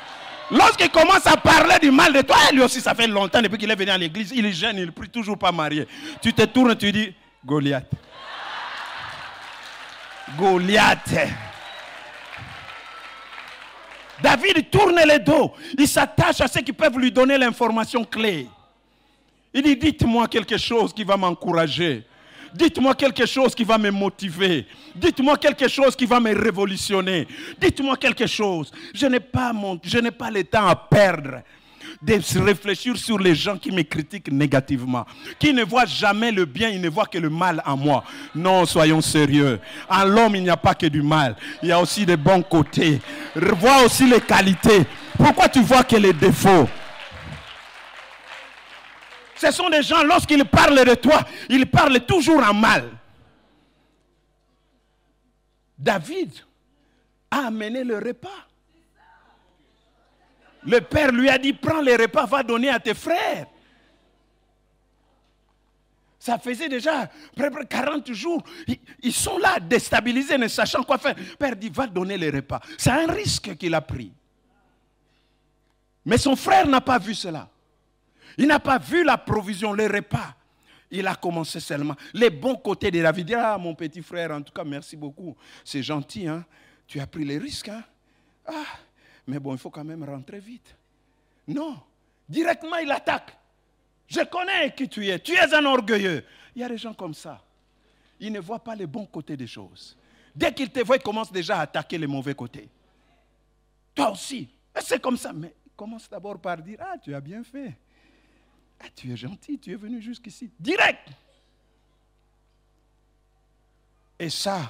Lorsqu'il commence à parler du mal de toi, lui aussi, ça fait longtemps depuis qu'il est venu à l'église, il est jeune, il ne prie toujours pas marié. Tu te tournes, tu dis, Goliath. Goliath. David tourne le dos. Il s'attache à ceux qui peuvent lui donner l'information clé. Il dit, dites-moi quelque chose qui va m'encourager. Dites-moi quelque chose qui va me motiver. Dites-moi quelque chose qui va me révolutionner. Dites-moi quelque chose. Je n'ai pas le temps à perdre de réfléchir sur les gens qui me critiquent négativement. Qui ne voient jamais le bien, ils ne voient que le mal en moi. Non, soyons sérieux. En l'homme, il n'y a pas que du mal. Il y a aussi des bons côtés. Vois aussi les qualités. Pourquoi tu vois que les défauts? Ce sont des gens, lorsqu'ils parlent de toi, ils parlent toujours en mal. David a amené le repas. Le père lui a dit, prends les repas, va donner à tes frères. Ça faisait déjà près de 40 jours. Ils sont là, déstabilisés, ne sachant quoi faire. Le père dit, va donner les repas. C'est un risque qu'il a pris. Mais son frère n'a pas vu cela. Il n'a pas vu la provision, les repas. Il a commencé seulement. Les bons côtés de David. Ah, mon petit frère, en tout cas, merci beaucoup. C'est gentil, hein. Tu as pris les risques, hein. Ah, mais bon, il faut quand même rentrer vite. Non. Directement, il attaque. Je connais qui tu es. Tu es un orgueilleux. Il y a des gens comme ça. Ils ne voient pas les bons côtés des choses. Dès qu'ils te voient, ils commencent déjà à attaquer les mauvais côtés. Toi aussi. C'est comme ça. Mais commence d'abord par dire, ah, tu as bien fait. Ah, tu es gentil, tu es venu jusqu'ici. Direct. Et ça,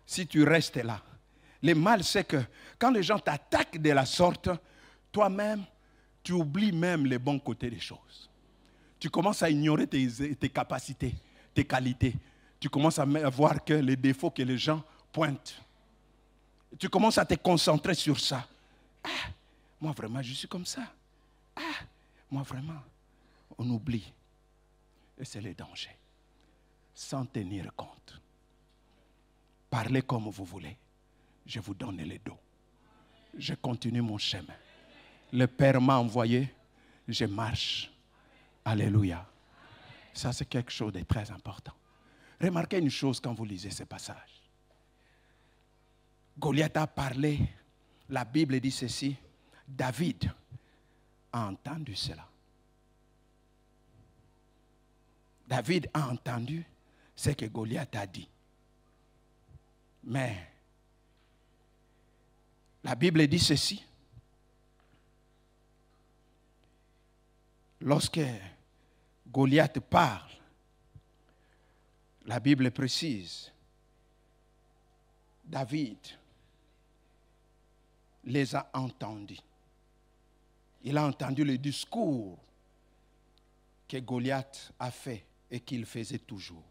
si tu restes là, le mal, c'est que quand les gens t'attaquent de la sorte, toi-même, tu oublies même les bons côtés des choses. Tu commences à ignorer tes capacités, tes qualités. Tu commences à voir que les défauts que les gens pointent. Tu commences à te concentrer sur ça. Ah, moi vraiment, je suis comme ça. Ah, moi vraiment. On oublie. Et c'est le danger. Sans tenir compte. Parlez comme vous voulez. Je vous donne le dos. Je continue mon chemin. Le Père m'a envoyé. Je marche. Alléluia. Ça, c'est quelque chose de très important. Remarquez une chose quand vous lisez ce passage. Goliath a parlé. La Bible dit ceci. David a entendu cela. David a entendu ce que Goliath a dit. Mais la Bible dit ceci. Lorsque Goliath parle, la Bible précise, David les a entendus. Il a entendu le discours que Goliath a fait et qu'il faisait toujours.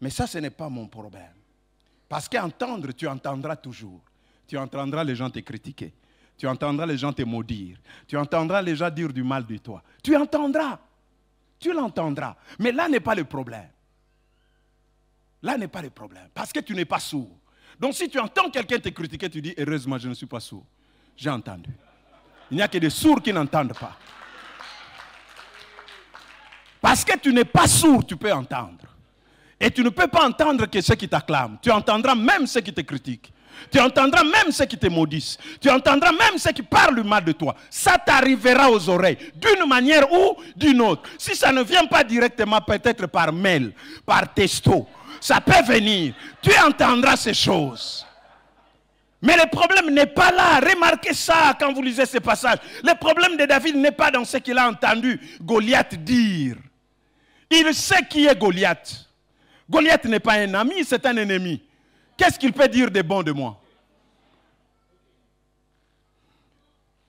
Mais ça, ce n'est pas mon problème. Parce qu'entendre, tu entendras toujours. Tu entendras les gens te critiquer. Tu entendras les gens te maudire. Tu entendras les gens dire du mal de toi. Tu entendras. Tu l'entendras. Mais là n'est pas le problème. Là n'est pas le problème. Parce que tu n'es pas sourd. Donc si tu entends quelqu'un te critiquer, tu dis, heureusement, je ne suis pas sourd. J'ai entendu. Il n'y a que des sourds qui n'entendent pas. Parce que tu n'es pas sourd, tu peux entendre. Et tu ne peux pas entendre que ceux qui t'acclament. Tu entendras même ceux qui te critiquent. Tu entendras même ceux qui te maudissent. Tu entendras même ceux qui parlent du mal de toi. Ça t'arrivera aux oreilles, d'une manière ou d'une autre. Si ça ne vient pas directement, peut-être par mail, par texto, ça peut venir. Tu entendras ces choses. Mais le problème n'est pas là. Remarquez ça quand vous lisez ce passage. Le problème de David n'est pas dans ce qu'il a entendu Goliath dire. Il sait qui est Goliath. Goliath n'est pas un ami, c'est un ennemi. Qu'est-ce qu'il peut dire de bon de moi?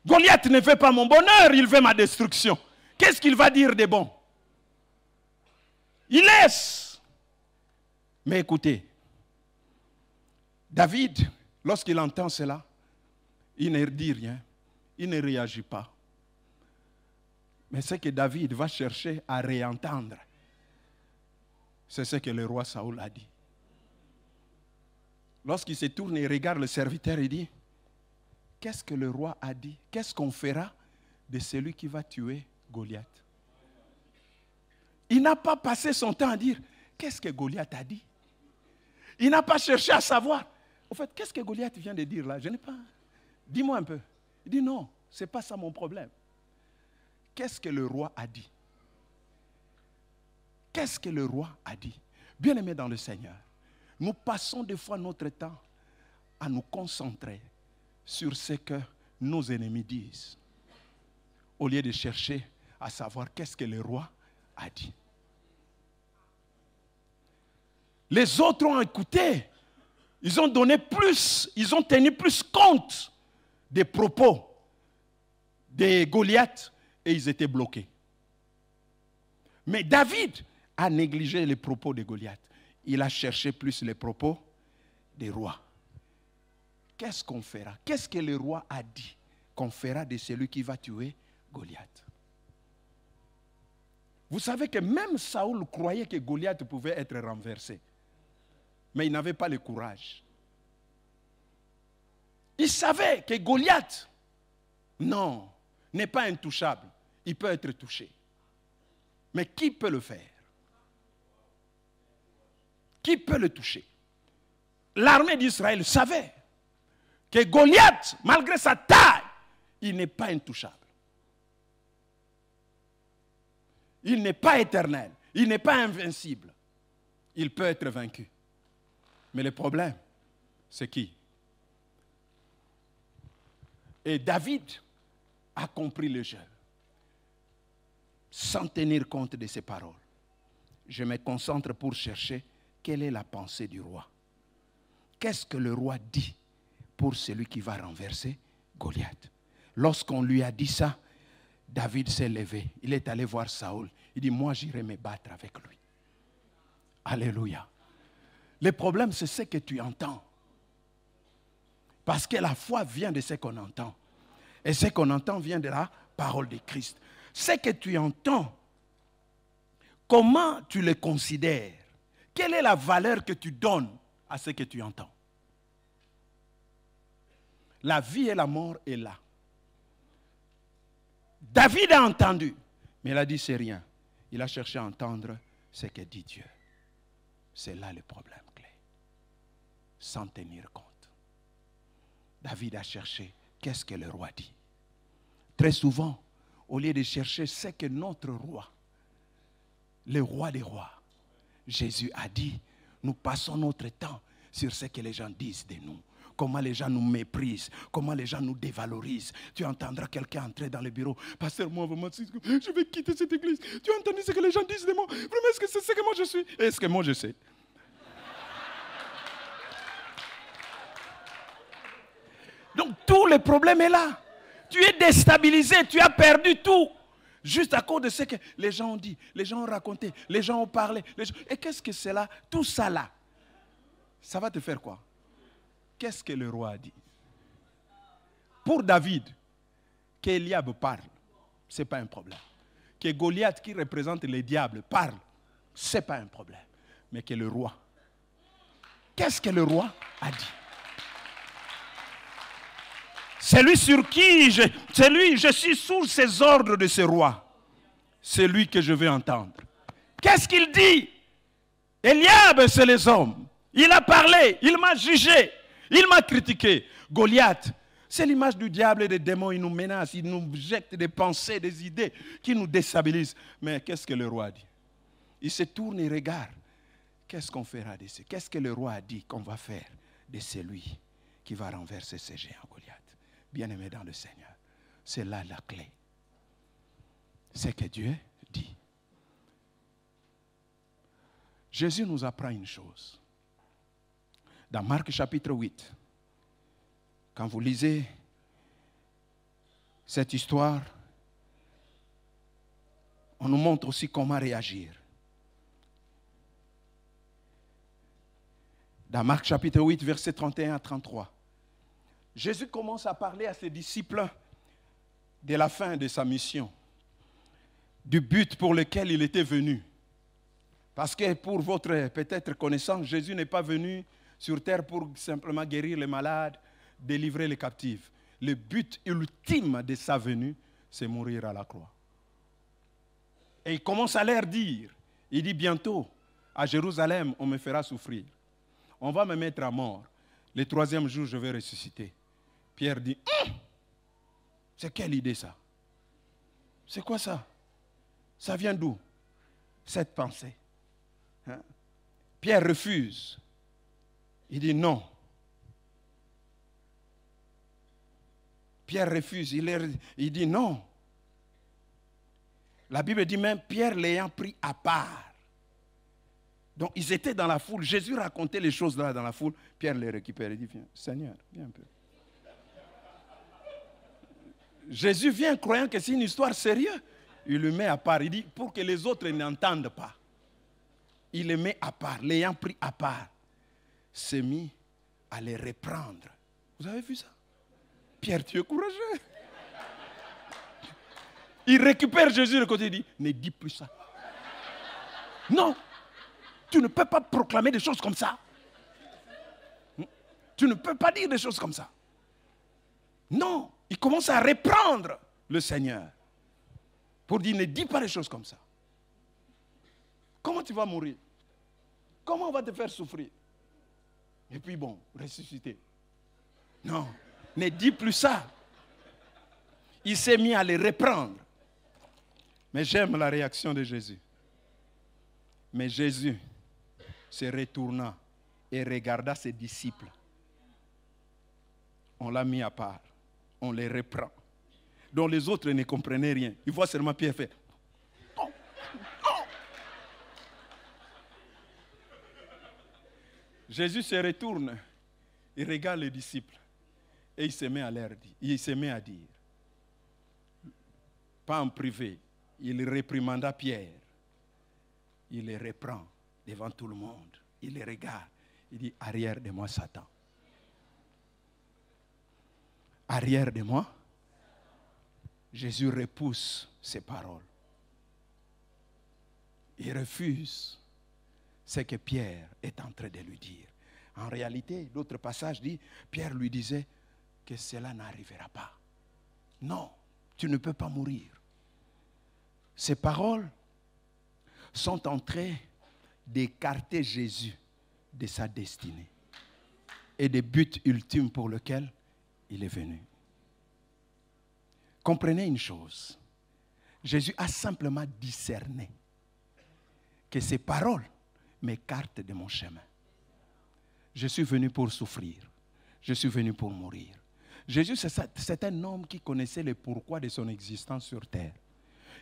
Goliath ne veut pas mon bonheur, il veut ma destruction. Qu'est-ce qu'il va dire de bon? Il laisse. Mais écoutez, David, lorsqu'il entend cela, il ne dit rien, il ne réagit pas. Mais ce que David va chercher à réentendre, c'est ce que le roi Saoul a dit. Lorsqu'il se tourne et regarde le serviteur, il dit, qu'est-ce que le roi a dit? Qu'est-ce qu'on fera de celui qui va tuer Goliath? Il n'a pas passé son temps à dire, qu'est-ce que Goliath a dit? Il n'a pas cherché à savoir. En fait, qu'est-ce que Goliath vient de dire là? Je n'ai pas. Dis-moi un peu. Il dit non, ce n'est pas ça mon problème. Qu'est-ce que le roi a dit? Qu'est-ce que le roi a dit? Bien-aimés dans le Seigneur, nous passons des fois notre temps à nous concentrer sur ce que nos ennemis disent, au lieu de chercher à savoir qu'est-ce que le roi a dit. Les autres ont écouté, ils ont donné plus, ils ont tenu plus compte des propos de Goliath et ils étaient bloqués. Mais David a négligé les propos de Goliath. Il a cherché plus les propos des rois. Qu'est-ce qu'on fera? Qu'est-ce que le roi a dit qu'on fera de celui qui va tuer Goliath? Vous savez que même Saoul croyait que Goliath pouvait être renversé. Mais il n'avait pas le courage. Il savait que Goliath, non, n'est pas intouchable. Il peut être touché. Mais qui peut le faire? Qui peut le toucher? L'armée d'Israël savait que Goliath, malgré sa taille, il n'est pas intouchable. Il n'est pas éternel. Il n'est pas invincible. Il peut être vaincu. Mais le problème, c'est qui? Et David a compris le jeu. Sans tenir compte de ses paroles. Je me concentre pour chercher quelle est la pensée du roi. Qu'est-ce que le roi dit pour celui qui va renverser Goliath? Lorsqu'on lui a dit ça, David s'est levé. Il est allé voir Saoul. Il dit, moi j'irai me battre avec lui. Alléluia. Le problème, c'est ce que tu entends. Parce que la foi vient de ce qu'on entend. Et ce qu'on entend vient de la parole de Christ. Ce que tu entends, comment tu le considères? Quelle est la valeur que tu donnes à ce que tu entends? La vie et la mort est là. David a entendu, mais il a dit c'est rien. Il a cherché à entendre ce que dit Dieu. C'est là le problème clé. Sans tenir compte. David a cherché qu'est-ce que le roi dit. Très souvent, au lieu de chercher ce que notre roi, le roi des rois, Jésus a dit, nous passons notre temps sur ce que les gens disent de nous. Comment les gens nous méprisent, comment les gens nous dévalorisent. Tu entendras quelqu'un entrer dans le bureau. Pasteur, moi, vraiment, je vais quitter cette église. Tu as entendu ce que les gens disent de moi? Vraiment, est-ce que c'est ce que moi je suis? Est-ce que moi je sais? Donc, tout le problème est là. Tu es déstabilisé, tu as perdu tout. Juste à cause de ce que les gens ont dit, les gens ont raconté, les gens ont parlé. Et qu'est-ce que c'est là? Tout ça là, ça va te faire quoi? Qu'est-ce que le roi a dit? Pour David, qu'Eliab parle, ce n'est pas un problème. Que Goliath, qui représente les diables, parle, ce n'est pas un problème. Mais que le roi, qu'est-ce que le roi a dit? Celui sur qui je suis sous ses ordres de ce roi. C'est lui que je veux entendre. Qu'est-ce qu'il dit? Eliab, c'est les hommes. Il a parlé, il m'a jugé, il m'a critiqué. Goliath, c'est l'image du diable et des démons. Il nous menace, il nous jette des pensées, des idées qui nous déstabilisent. Mais qu'est-ce que le roi dit? Il se tourne et regarde. Qu'est-ce qu'on fera de ce? Qu'est-ce que le roi a dit qu'on va faire de celui qui va renverser ces géants Goliath. Bien-aimé dans le Seigneur, c'est là la clé. C'est que Dieu dit. Jésus nous apprend une chose. Dans Marc chapitre 8, quand vous lisez cette histoire, on nous montre aussi comment réagir. Dans Marc chapitre 8, versets 31 à 33, Jésus commence à parler à ses disciples de la fin de sa mission, du but pour lequel il était venu. Parce que pour votre peut-être connaissance, Jésus n'est pas venu sur terre pour simplement guérir les malades, délivrer les captifs. Le but ultime de sa venue, c'est mourir à la croix. Et il commence à leur dire, il dit bientôt, à Jérusalem, on me fera souffrir. On va me mettre à mort. Le troisième jour, je vais ressusciter. Pierre dit, c'est quelle idée ça? C'est quoi ça? Ça vient d'où? Cette pensée. Hein? Pierre refuse. Il dit non. Pierre refuse. Il dit non. La Bible dit même Pierre l'ayant pris à part. Donc ils étaient dans la foule. Jésus racontait les choses là dans la foule. Pierre les récupère et dit viens, Seigneur, viens un peu. Jésus vient croyant que c'est une histoire sérieuse. Il le met à part. Il dit pour que les autres n'entendent pas. Il le met à part. L'ayant pris à part, s'est mis à les reprendre. Vous avez vu ça? Pierre, tu es courageux. Il récupère Jésus de côté et dit, ne dis plus ça. Non, tu ne peux pas proclamer des choses comme ça. Tu ne peux pas dire des choses comme ça. Non, il commence à reprendre le Seigneur pour dire, ne dis pas des choses comme ça. Comment tu vas mourir? Comment on va te faire souffrir? Et puis bon, ressusciter. Non, ne dis plus ça. Il s'est mis à les reprendre. Mais j'aime la réaction de Jésus. Mais Jésus se retourna et regarda ses disciples. On l'a mis à part. On les reprend. Donc les autres ne comprenaient rien. Ils voient seulement Pierre faire. Oh, oh. Jésus se retourne. Il regarde les disciples. Et il se met à leur dire. Il se met à dire. Pas en privé. Il réprimanda Pierre. Il les reprend devant tout le monde. Il les regarde. Il dit, arrière de moi, Satan. Arrière de moi. Jésus repousse ces paroles. Il refuse ce que Pierre est en train de lui dire. En réalité, d'autres passages disent, Pierre lui disait que cela n'arrivera pas. Non, tu ne peux pas mourir. Ces paroles sont en train d'écarter Jésus de sa destinée et des buts ultimes pour lesquels il est venu. Comprenez une chose. Jésus a simplement discerné que ces paroles m'écartent de mon chemin. Je suis venu pour souffrir. Je suis venu pour mourir. Jésus, c'est un homme qui connaissait le pourquoi de son existence sur terre.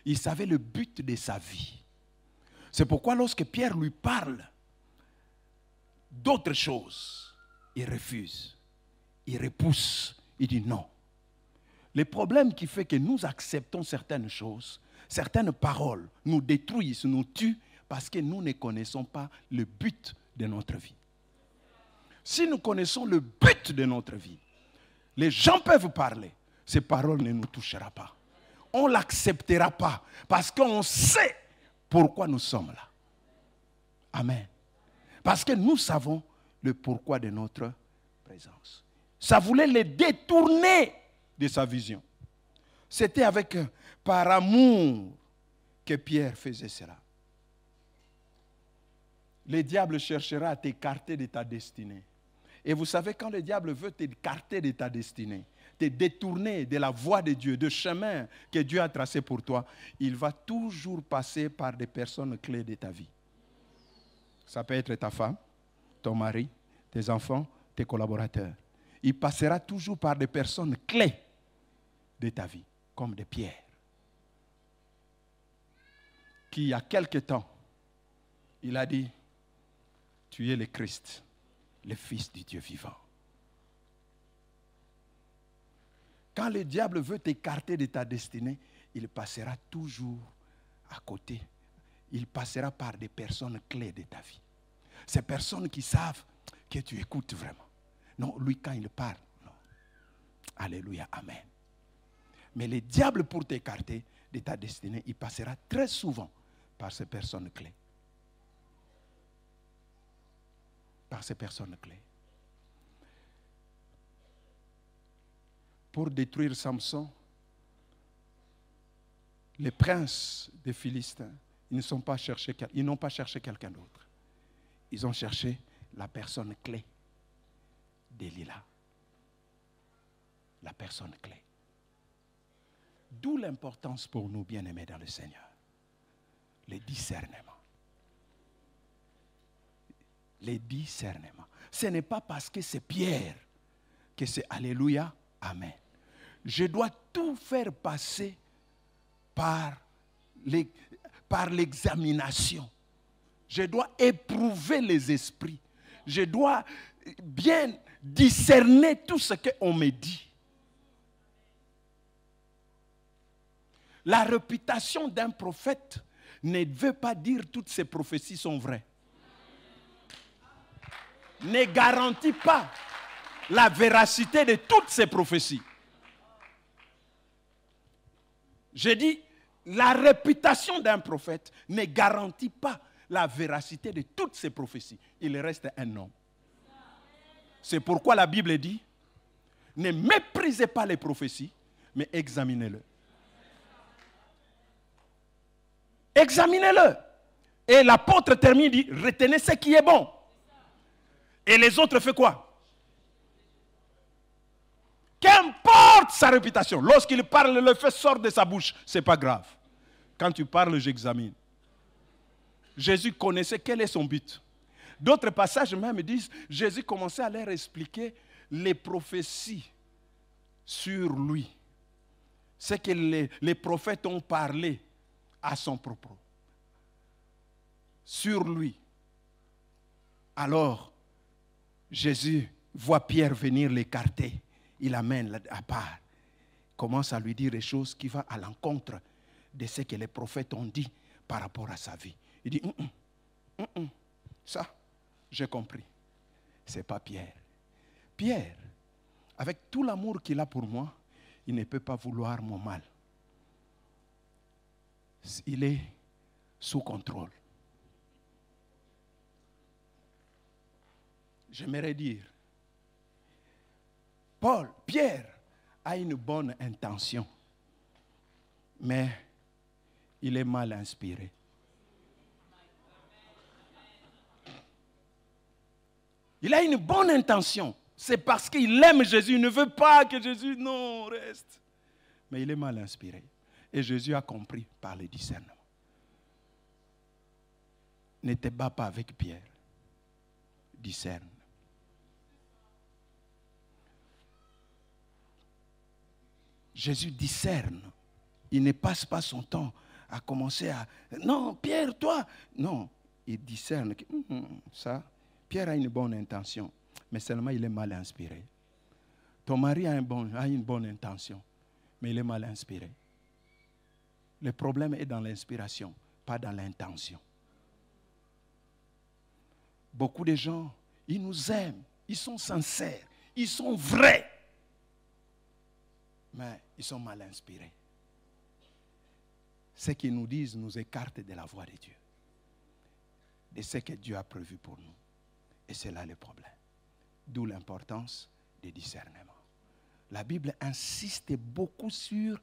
Il savait le but de sa vie. C'est pourquoi lorsque Pierre lui parle d'autres choses, il refuse. Il repousse. Il dit non. Le problème qui fait que nous acceptons certaines choses, certaines paroles nous détruisent, nous tuent, parce que nous ne connaissons pas le but de notre vie. Si nous connaissons le but de notre vie, les gens peuvent parler, ces paroles ne nous toucheront pas. On ne l'acceptera pas, parce qu'on sait pourquoi nous sommes là. Amen. Parce que nous savons le pourquoi de notre présence. Ça voulait les détourner de sa vision. C'était par amour que Pierre faisait cela. Le diable cherchera à t'écarter de ta destinée. Et vous savez, quand le diable veut t'écarter de ta destinée, te détourner de la voie de Dieu, du chemin que Dieu a tracé pour toi, il va toujours passer par des personnes clés de ta vie. Ça peut être ta femme, ton mari, tes enfants, tes collaborateurs. il passera toujours par des personnes clés de ta vie, comme des pierres, qui il y a quelque temps, il a dit, tu es le Christ, le Fils du Dieu vivant. Quand le diable veut t'écarter de ta destinée, il passera toujours à côté. Il passera par des personnes clés de ta vie. Ces personnes qui savent que tu écoutes vraiment. Non, lui quand il parle, non. Alléluia, amen. Mais le diable pour t'écarter de ta destinée, il passera très souvent par ces personnes clés. Par ces personnes clés. Pour détruire Samson, les princes des Philistins, ils n'ont pas cherché quelqu'un d'autre. Ils ont cherché la personne clé d'Élila. La personne clé. D'où l'importance pour nous, bien-aimés dans le Seigneur. Le discernement. Le discernement. Ce n'est pas parce que c'est Pierre que c'est Alléluia, amen. Je dois tout faire passer par l'examination. Je dois éprouver les esprits. Je dois bien discerner tout ce qu'on me dit. La réputation d'un prophète ne veut pas dire que toutes ces prophéties sont vraies. Ne garantit pas la véracité de toutes ces prophéties. Je dis, la réputation d'un prophète ne garantit pas la véracité de toutes ces prophéties. Il reste un homme. C'est pourquoi la Bible dit, ne méprisez pas les prophéties, mais examinez-le. Examinez-le. Et l'apôtre termine, dit, retenez ce qui est bon. Et les autres font quoi? Qu'importe sa réputation. Lorsqu'il parle, le feu sort de sa bouche. Ce n'est pas grave. Quand tu parles, j'examine. Jésus connaissait quel est son but. D'autres passages même disent, Jésus commençait à leur expliquer les prophéties sur lui. Ce que les prophètes ont parlé à son propos. Sur lui. Alors, Jésus voit Pierre venir l'écarter. Il l'amène à part. Commence à lui dire des choses qui vont à l'encontre de ce que les prophètes ont dit par rapport à sa vie. Il dit, ça, j'ai compris. Ce n'est pas Pierre. Pierre, avec tout l'amour qu'il a pour moi, il ne peut pas vouloir mon mal. Il est sous contrôle. J'aimerais dire, Pierre a une bonne intention, mais il est mal inspiré. Il a une bonne intention. C'est parce qu'il aime Jésus. Il ne veut pas que Jésus, non, reste. Mais il est mal inspiré. Et Jésus a compris par le discernement. Ne te bats pas avec Pierre. Discerne. Jésus discerne. Il ne passe pas son temps à commencer à... Non, Pierre, toi... Non, il discerne. Ça, Pierre a une bonne intention, mais seulement il est mal inspiré. Ton mari a une bonne intention, mais il est mal inspiré. Le problème est dans l'inspiration, pas dans l'intention. Beaucoup de gens, ils nous aiment, ils sont sincères, ils sont vrais, mais ils sont mal inspirés. Ce qu'ils nous disent nous écarte de la voie de Dieu, de ce que Dieu a prévu pour nous. Et c'est là le problème. D'où l'importance du discernement. La Bible insiste beaucoup sur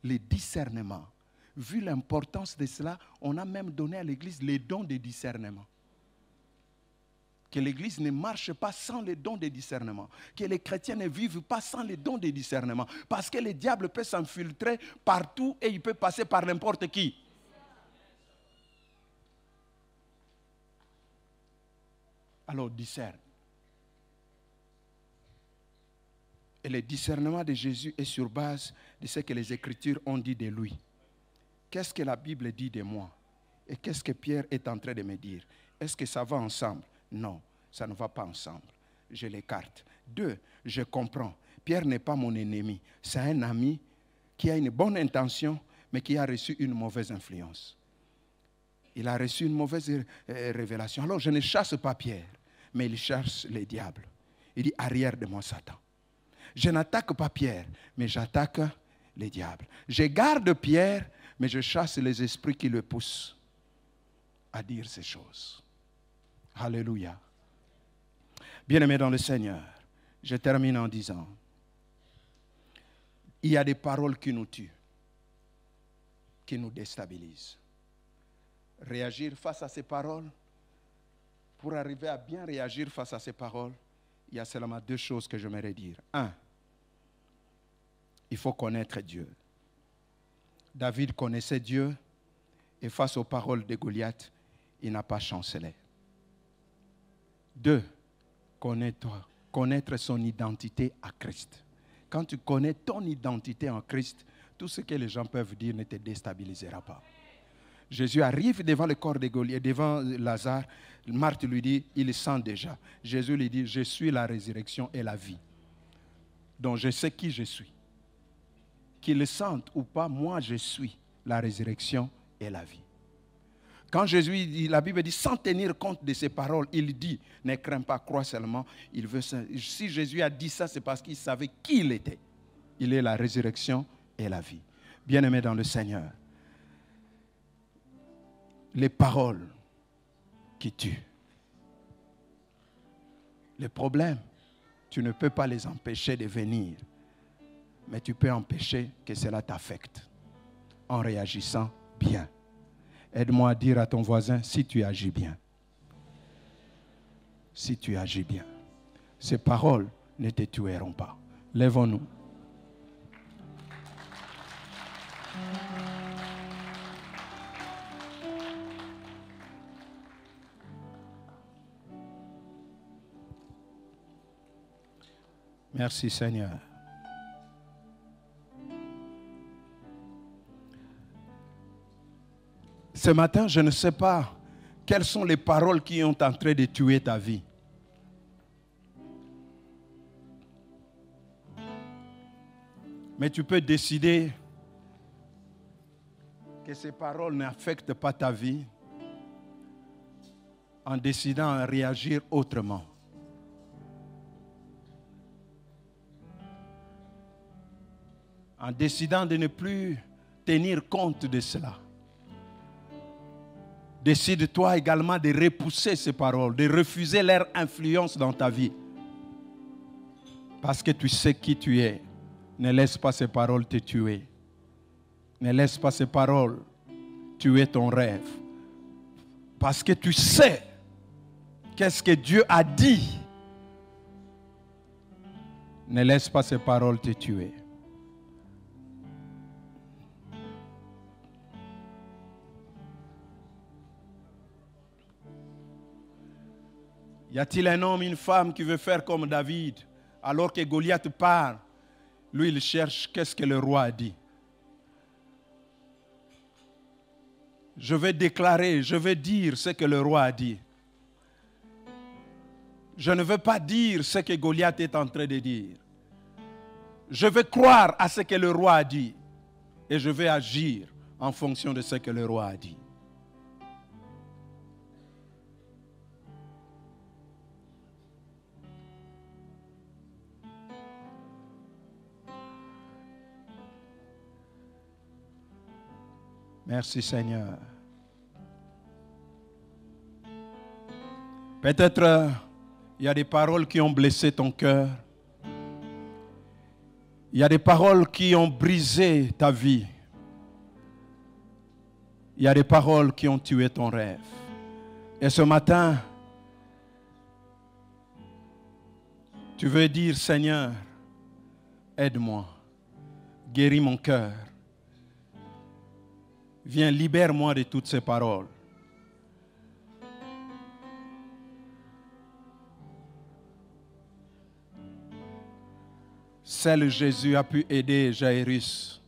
le discernement. Vu l'importance de cela, on a même donné à l'Église les dons de discernement. Que l'Église ne marche pas sans les dons de discernement. Que les chrétiens ne vivent pas sans les dons de discernement. Parce que le diable peut s'infiltrer partout et il peut passer par n'importe qui. Alors discerne. Et le discernement de Jésus est sur base de ce que les Écritures ont dit de lui. Qu'est-ce que la Bible dit de moi? Et qu'est-ce que Pierre est en train de me dire? Est-ce que ça va ensemble? Non, ça ne va pas ensemble. Je l'écarte. 2, je comprends. Pierre n'est pas mon ennemi. C'est un ami qui a une bonne intention, mais qui a reçu une mauvaise influence. Il a reçu une mauvaise révélation. Alors je ne chasse pas Pierre, mais il chasse le diable. Il dit, arrière de moi, Satan. Je n'attaque pas Pierre, mais j'attaque le diable. Je garde Pierre, mais je chasse les esprits qui le poussent à dire ces choses. Alléluia. Bien-aimés dans le Seigneur, je termine en disant, il y a des paroles qui nous tuent, qui nous déstabilisent. Réagir face à ces paroles, pour arriver à bien réagir face à ces paroles, il y a seulement 2 choses que j'aimerais dire. 1, il faut connaître Dieu. David connaissait Dieu et face aux paroles de Goliath, il n'a pas chancelé. 2, connaître son identité à Christ. Quand tu connais ton identité en Christ, tout ce que les gens peuvent dire ne te déstabilisera pas. Jésus arrive devant le corps de Goliath, devant Lazare. Marthe lui dit, il sent déjà. Jésus lui dit, je suis la résurrection et la vie. Donc je sais qui je suis. Qu'il le sente ou pas, moi je suis la résurrection et la vie. Quand Jésus dit, la Bible dit, sans tenir compte de ses paroles, il dit, ne crains pas, crois seulement. Si Jésus a dit ça, c'est parce qu'il savait qui il était. Il est la résurrection et la vie. Bien-aimés dans le Seigneur, les paroles qui tuent. Les problèmes, tu ne peux pas les empêcher de venir, mais tu peux empêcher que cela t'affecte en réagissant bien. Aide-moi à dire à ton voisin, si tu agis bien. Si tu agis bien. Ces paroles ne te tueront pas. Lèvons-nous. Merci Seigneur. Ce matin, je ne sais pas quelles sont les paroles qui ont en train de tuer ta vie. Mais tu peux décider que ces paroles n'affectent pas ta vie en décidant à réagir autrement. En décidant de ne plus tenir compte de cela. Décide-toi également de repousser ces paroles, de refuser leur influence dans ta vie. Parce que tu sais qui tu es. Ne laisse pas ces paroles te tuer. Ne laisse pas ces paroles tuer ton rêve. Parce que tu sais qu'est-ce que Dieu a dit. Ne laisse pas ces paroles te tuer. Y a-t-il un homme, une femme qui veut faire comme David, alors que Goliath part, lui il cherche qu'est-ce que le roi a dit. Je vais déclarer, je vais dire ce que le roi a dit. Je ne veux pas dire ce que Goliath est en train de dire. Je vais croire à ce que le roi a dit et je vais agir en fonction de ce que le roi a dit. Merci Seigneur. Peut-être il y a des paroles qui ont blessé ton cœur. Il y a des paroles qui ont brisé ta vie. Il y a des paroles qui ont tué ton rêve. Et ce matin, tu veux dire, Seigneur, aide-moi, guéris mon cœur. Viens, libère-moi de toutes ces paroles. Seul Jésus a pu aider Jairus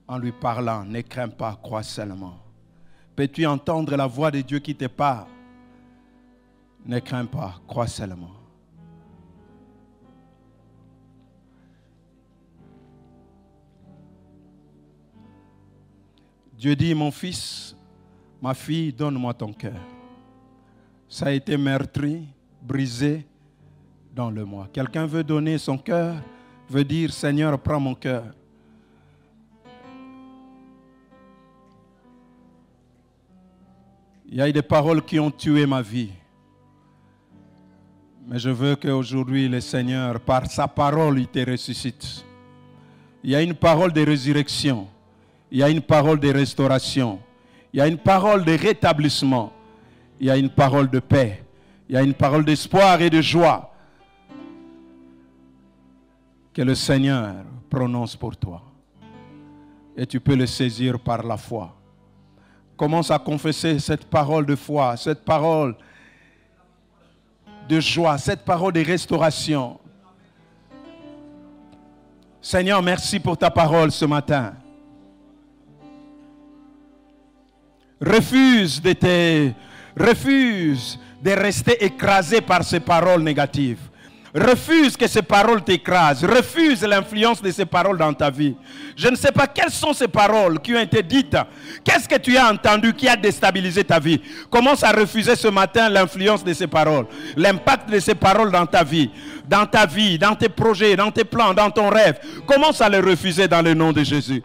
en lui parlant. Ne crains pas, crois seulement. Peux-tu entendre la voix de Dieu qui te parle? Ne crains pas, crois seulement. Dieu dit, mon fils, ma fille, donne-moi ton cœur. Ça a été meurtri, brisé, donne-le-moi. Quelqu'un veut donner son cœur, veut dire, Seigneur, prends mon cœur. Il y a eu des paroles qui ont tué ma vie. Mais je veux qu'aujourd'hui, le Seigneur, par sa parole, il te ressuscite. Il y a une parole de résurrection. Il y a une parole de restauration. Il y a une parole de rétablissement. Il y a une parole de paix. Il y a une parole d'espoir et de joie que le Seigneur prononce pour toi. Et tu peux le saisir par la foi. Commence à confesser cette parole de foi, cette parole de joie, cette parole de restauration. Seigneur, merci pour ta parole ce matin. Refuse de rester écrasé par ces paroles négatives. Refuse que ces paroles t'écrasent. Refuse l'influence de ces paroles dans ta vie. Je ne sais pas quelles sont ces paroles qui ont été dites. Qu'est-ce que tu as entendu qui a déstabilisé ta vie? Commence à refuser ce matin l'influence de ces paroles. L'impact de ces paroles dans ta vie, dans tes projets, dans tes plans, dans ton rêve. Commence à les refuser dans le nom de Jésus.